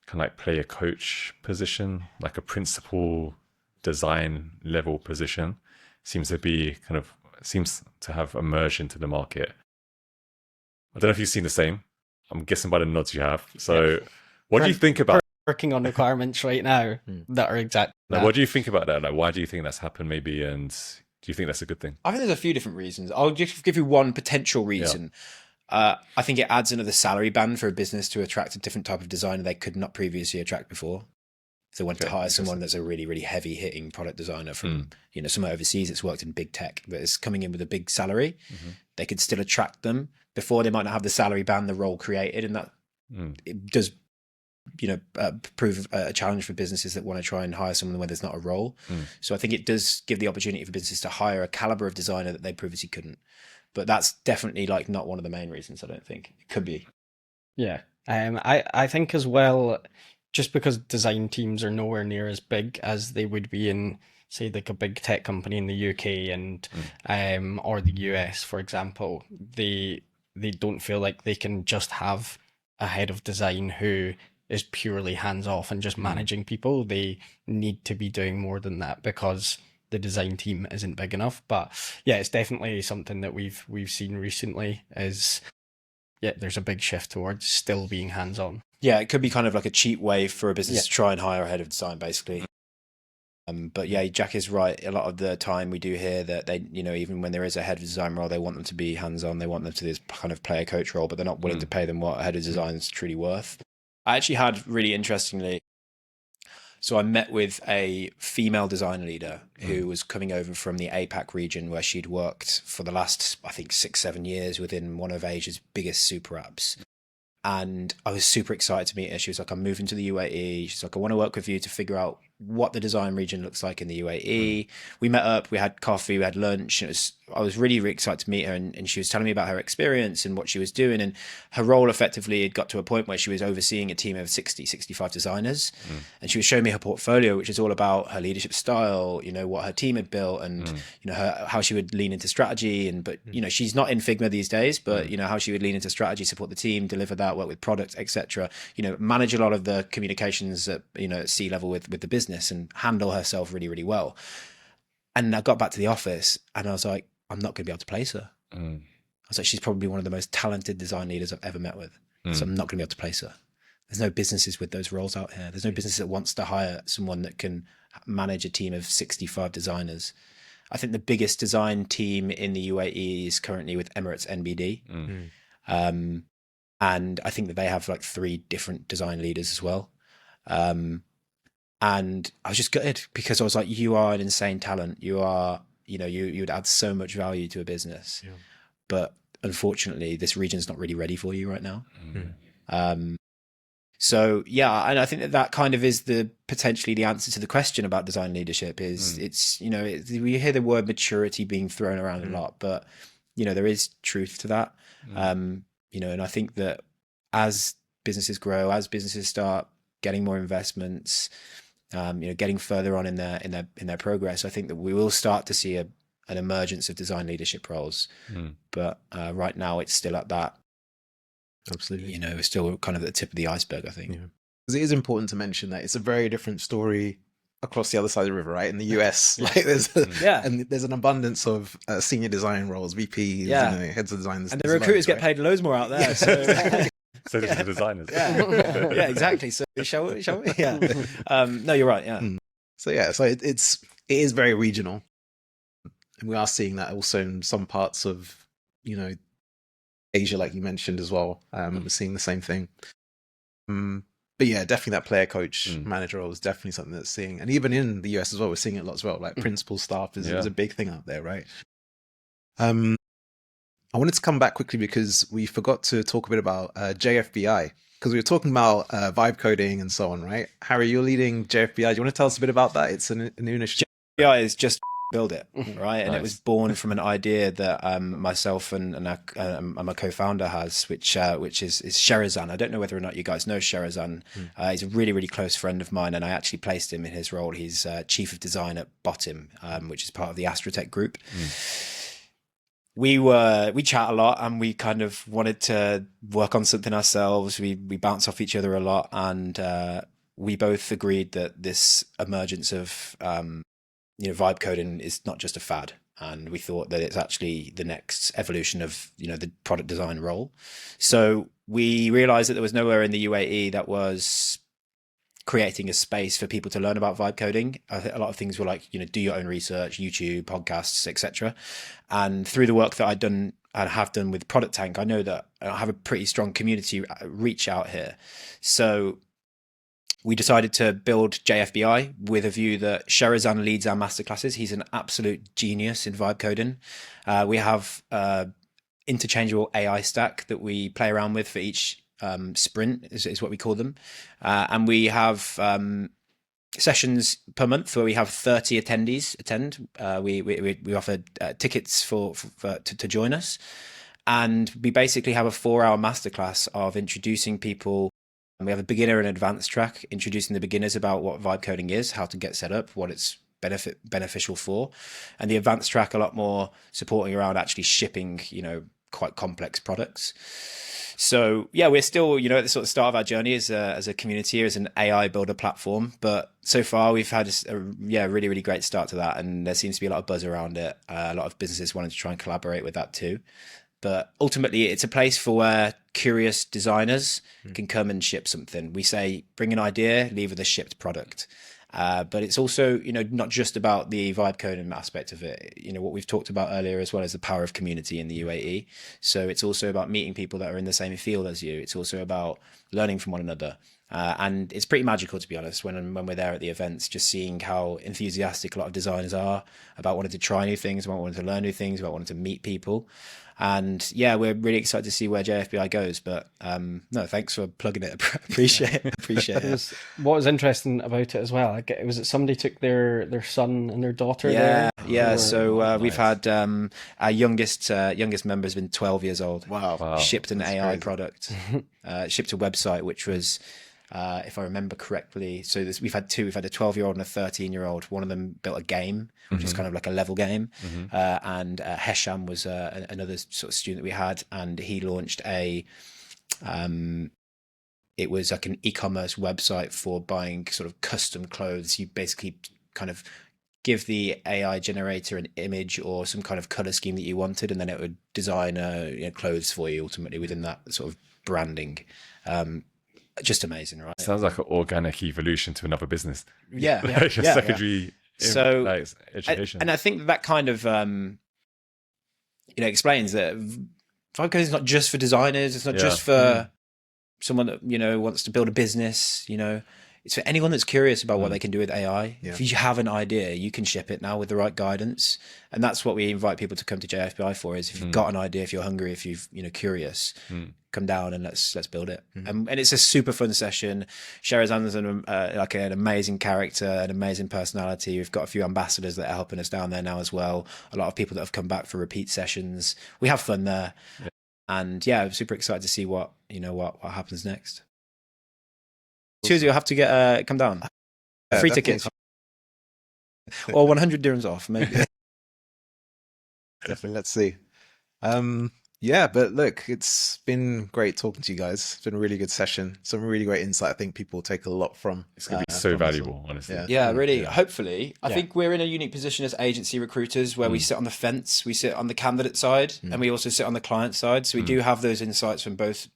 kind of like player coach position, like a principal design level position seems to have emerged into the market. I don't know if you've seen the same. I'm guessing by the nods you have. So what do you think about working on requirements right now that are exact. Now, what do you think about that? Like, why do you think that's happened maybe? And do you think that's a good thing? I think there's a few different reasons. I'll just give you one potential reason. I think it adds another salary band for a business to attract a different type of designer they could not previously attract before. If they want to hire someone that's a really, really heavy hitting product designer from, somewhere overseas that's worked in big tech, but is coming in with a big salary, they could still attract them before they might not have the salary band the role created. And that it does, prove a challenge for businesses that want to try and hire someone where there's not a role. So I think it does give the opportunity for businesses to hire a caliber of designer that they previously couldn't. But that's definitely like not one of the main reasons. I don't think it could be. Yeah. I think as well, just because design teams are nowhere near as big as they would be in, say, like a big tech company in the UK and or the US, for example, they don't feel like they can just have a head of design who is purely hands off and just managing people. They need to be doing more than that because the design team isn't big enough. But yeah, it's definitely something that we've seen recently is yeah, there's a big shift towards still being hands-on. Yeah, it could be kind of like a cheap way for a business Yeah. to try and hire a head of design, basically. But yeah, Jack is right. A lot of the time we do hear that they, even when there is a head of design role, they want them to be hands-on. They want them to do this kind of player coach role, but they're not willing to pay them what a head of design is truly worth. I actually had, really interestingly, so I met with a female design leader who was coming over from the APAC region, where she'd worked for the last, I think, 6-7 years within one of Asia's biggest super apps. And I was super excited to meet her. She was like, I'm moving to the UAE. She's like, I want to work with you to figure out what the design region looks like in the UAE. We met up, we had coffee, we had lunch. I was really, really excited to meet her. And she was telling me about her experience and what she was doing. And her role effectively had got to a point where she was overseeing a team of 65 designers. And she was showing me her portfolio, which is all about her leadership style, what her team had built, and, how she would lean into strategy. But, she's not in Figma these days, but, how she would lean into strategy, support the team, deliver that, work with product, etc. Manage a lot of the communications at, at C-level with the business, and handle herself really, really well. And I got back to the office and I was like, I'm not going to be able to place her. I was like, she's probably one of the most talented design leaders I've ever met with. So I'm not going to be able to place her. There's no businesses with those roles out here. There's no business that wants to hire someone that can manage a team of 65 designers. I think the biggest design team in the UAE is currently with Emirates NBD. And I think that they have like 3 different design leaders as well. And I was just gutted, because I was like, you are an insane talent. You are, you would add so much value to a business. But unfortunately, this region's not really ready for you right now. So yeah, and I think that kind of is potentially the answer to the question about design leadership is we hear the word maturity being thrown around a lot, but there is truth to that. And I think that as businesses grow, as businesses start getting more investments, getting further on in their progress, I think that we will start to see an emergence of design leadership roles. But right now, it's still at that. Absolutely. It's still kind of at the tip of the iceberg, I think. Because it is important to mention that it's a very different story across the other side of the river, right? In the US, like and there's an abundance of senior design roles, VPs, heads of design, and the recruiters get paid loads more out there. So. So does the designers. Yeah, exactly. So shall we? Yeah. No, you're right. Yeah. So it is very regional, and we are seeing that also in some parts of Asia, like you mentioned as well. We're seeing the same thing. But yeah, definitely that player coach manager role is definitely something that's seeing, and even in the US as well, we're seeing it a lot as well. Like principal staff is a big thing out there, right? I wanted to come back quickly because we forgot to talk a bit about JFBI, because we were talking about vibe coding and so on, right? Harry, you're leading JFBI. Do you want to tell us a bit about that? It's a new initiative. JFBI is just build it, right? And Nice. it was born from an idea that myself and my co-founder has, which is Sherazan. I don't know whether or not you guys know Sherazan. He's a really, really close friend of mine, and I actually placed him in his role. He's chief of design at Bottom, which is part of the Astrotech group. We chat a lot, and we kind of wanted to work on something ourselves. We bounce off each other a lot, and we both agreed that this emergence of vibe coding is not just a fad, and we thought that it's actually the next evolution of the product design role. So we realized that there was nowhere in the UAE that was creating a space for people to learn about vibe coding. A lot of things were like, do your own research, YouTube, podcasts, etc. And through the work that I've done and have done with Product Tank, I know that I have a pretty strong community reach out here. So we decided to build JFBI with a view that Sherazan leads our masterclasses. He's an absolute genius in vibe coding. We have interchangeable AI stack that we play around with for each sprint is what we call them. And we have sessions per month where we have 30 attendees attend. We offer tickets to join us. And we basically have a 4-hour masterclass of introducing people. And we have a beginner and advanced track, introducing the beginners about what vibe coding is, how to get set up, what it's beneficial for. And the advanced track, a lot more supporting around actually shipping, quite complex products. So yeah, we're still, at the sort of start of our journey as a community, as an AI builder platform. But so far we've had a really, really great start to that. And there seems to be a lot of buzz around it. A lot of businesses wanting to try and collaborate with that too. But ultimately, it's a place for where curious designers can come and ship something. We say, bring an idea, leave with a shipped product. But it's also, not just about the vibe coding aspect of it. What we've talked about earlier, as well as the power of community in the UAE. So it's also about meeting people that are in the same field as you. It's also about learning from one another. And it's pretty magical, to be honest, when we're there at the events, just seeing how enthusiastic a lot of designers are about wanting to try new things, about wanting to learn new things, about wanting to meet people. And yeah, we're really excited to see where JFBI goes. But no, thanks for plugging it. Appreciate it. What was interesting about it as well, was it somebody took their son and their daughter there? Yeah. So we've had our youngest member has been 12 years old. Wow. Shipped an That's AI crazy. product. Shipped a website which was, if I remember correctly, so we've had two. We've had a 12-year-old and a 13-year-old. One of them built a game, which is kind of like a level game. And Hesham was another sort of student that we had, and he launched it was like an e-commerce website for buying sort of custom clothes. You basically kind of give the AI generator an image or some kind of color scheme that you wanted, and then it would design clothes for you ultimately within that sort of branding. Just amazing, right? Sounds like an organic evolution to another business. Yeah. Like a secondary So, education. and I think that kind of explains that vibe coding is not just for designers. It's not just for someone that wants to build a business. It's for anyone that's curious about what they can do with AI. Yeah. If you have an idea, you can ship it now with the right guidance. And that's what we invite people to come to JFBI for, is if you've got an idea, if you're hungry, if you've curious, come down and let's build it. And it's a super fun session. Sherazan's like an amazing character, an amazing personality. We've got a few ambassadors that are helping us down there now as well. A lot of people that have come back for repeat sessions. We have fun there. Yeah. And yeah, I'm super excited to see what happens next. Tuesday, you'll have to come down. Free tickets. Or 100 dirhams off, maybe. Definitely. Let's see. Yeah, but look, it's been great talking to you guys. It's been a really good session. Some really great insight. I think people take a lot from. It's going to be so valuable, honestly. Yeah, really. Yeah. Hopefully. I think we're in a unique position as agency recruiters where we sit on the fence, we sit on the candidate side, and we also sit on the client side. So we do have those insights from both,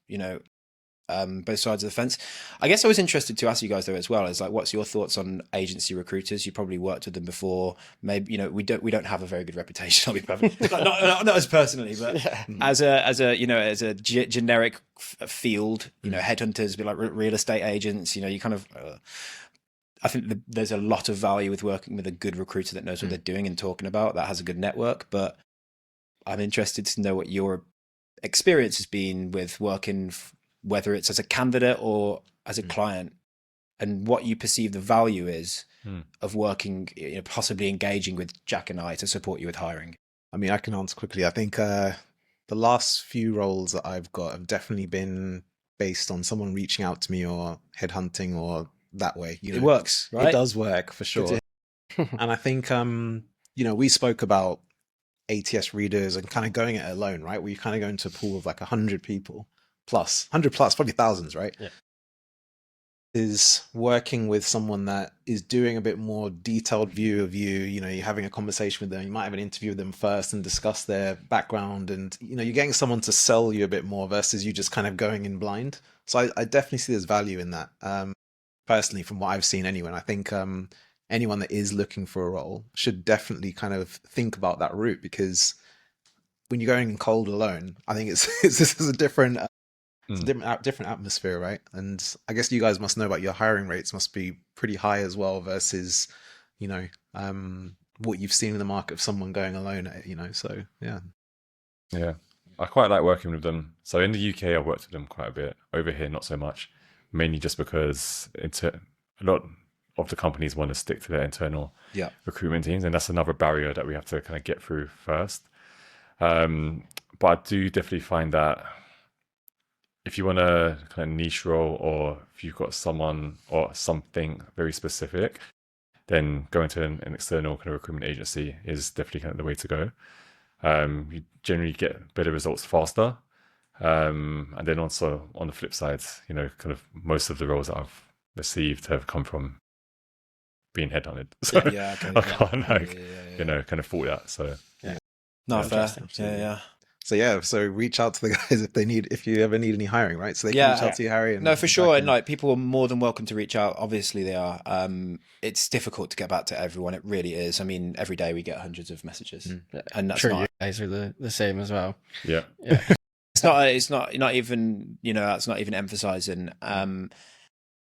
both sides of the fence. I guess I was interested to ask you guys though as well, is like, what's your thoughts on agency recruiters? You probably worked with them before. Maybe we don't have a very good reputation. I'll be perfect. not as personally, but as a generic field, headhunters, be like real estate agents. You kind of. I think there's a lot of value with working with a good recruiter that knows what they're doing and talking about, that has a good network. But I'm interested to know what your experience has been with working. Whether it's as a candidate or as a client, and what you perceive the value is of working, possibly engaging with Jack and I to support you with hiring. I mean, I can answer quickly. I think the last few roles that I've got have definitely been based on someone reaching out to me or headhunting or that way. It works, right? It does work for sure. And I think, we spoke about ATS readers and kind of going it alone, right? Where you kind of go into a pool of like 100 people. 100 plus, probably thousands, right? Yeah. Is working with someone that is doing a bit more detailed view of you. You're having a conversation with them. You might have an interview with them first and discuss their background, and you're getting someone to sell you a bit more versus you just kind of going in blind. So I definitely see there's value in that. Personally, from what I've seen anyway, and I think anyone that is looking for a role should definitely kind of think about that route, because when you're going in cold alone, I think this is a different. It's a different atmosphere, right? And I guess you guys must know about your hiring rates must be pretty high as well versus, what you've seen in the market of someone going alone, so yeah. Yeah, I quite like working with them. So in the UK, I worked with them quite a bit. Over here, not so much, mainly just because a lot of the companies want to stick to their internal recruitment teams, and that's another barrier that we have to kind of get through first. But I do definitely find that if you want a kind of niche role, or if you've got someone or something very specific, then going to an external kind of recruitment agency is definitely kind of the way to go. You generally get better results faster. And then also on the flip side, kind of most of the roles that I've received have come from being headhunted. So I can't kind of fault that. So no, fair. Yeah. So yeah, so reach out to the guys if you ever need any hiring, right? So they can Yeah. reach out to you, Harry. And No, for Zach sure. And and- like people are more than welcome to reach out. Obviously they are. It's difficult to get back to everyone. It really is. I mean, every day we get hundreds of messages, and I'm that's sure not. you guys are the same as well. Yeah. Yeah. It's not even, that's not even emphasizing.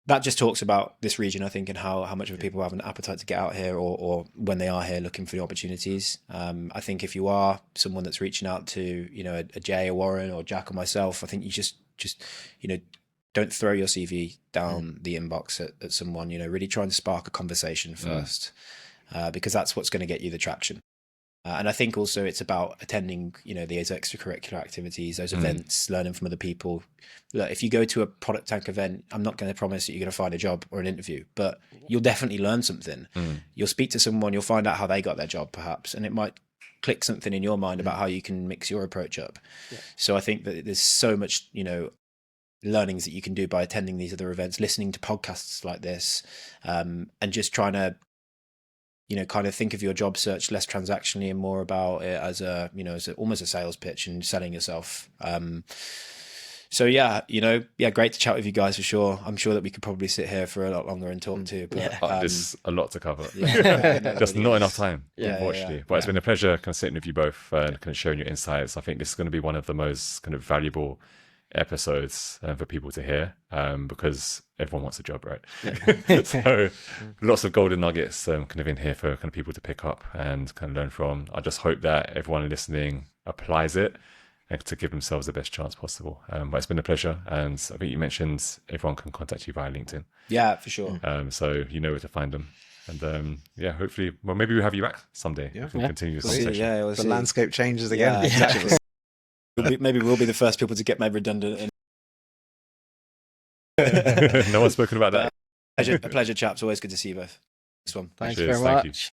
That just talks about this region, I think, and how much of people have an appetite to get out here, or when they are here looking for the opportunities. I think if you are someone that's reaching out to, a Jay, or Warren, or Jack, or myself, I think you just don't throw your CV down the inbox at someone. Really try and spark a conversation first, because that's what's going to get you the traction. And I think also it's about attending, these extracurricular activities, those events, learning from other people. Look, if you go to a Product Tank event, I'm not going to promise that you're going to find a job or an interview, but you'll definitely learn something. You'll speak to someone, you'll find out how they got their job perhaps, and it might click something in your mind about how you can mix your approach up. Yeah. So I think that there's so much, learnings that you can do by attending these other events, listening to podcasts like this, and just trying to, kind of think of your job search less transactionally and more about it as almost a sales pitch and selling yourself. So yeah, great to chat with you guys for sure. I'm sure that we could probably sit here for a lot longer and talk too. But there's a lot to cover. Yeah. Just not enough time, Yeah, unfortunately. yeah. But it's been a pleasure kind of sitting with you both and kind of sharing your insights. I think this is going to be one of the most kind of valuable episodes for people to hear, because everyone wants a job, right? So lots of golden nuggets kind of in here for kind of people to pick up and kind of learn from. I just hope that everyone listening applies it and to give themselves the best chance possible. But it's been a pleasure, and I think you mentioned everyone can contact you via LinkedIn. Yeah, for sure. So you know where to find them. And hopefully, well, maybe we'll have you back someday. Yeah. We can continue this conversation. We'll the see. landscape changes again. Yeah, exactly. Maybe we'll be the first people to get made redundant. No one's spoken about that. A pleasure, chaps. Always good to see you both. This one. Thanks Cheers, very thank you. much.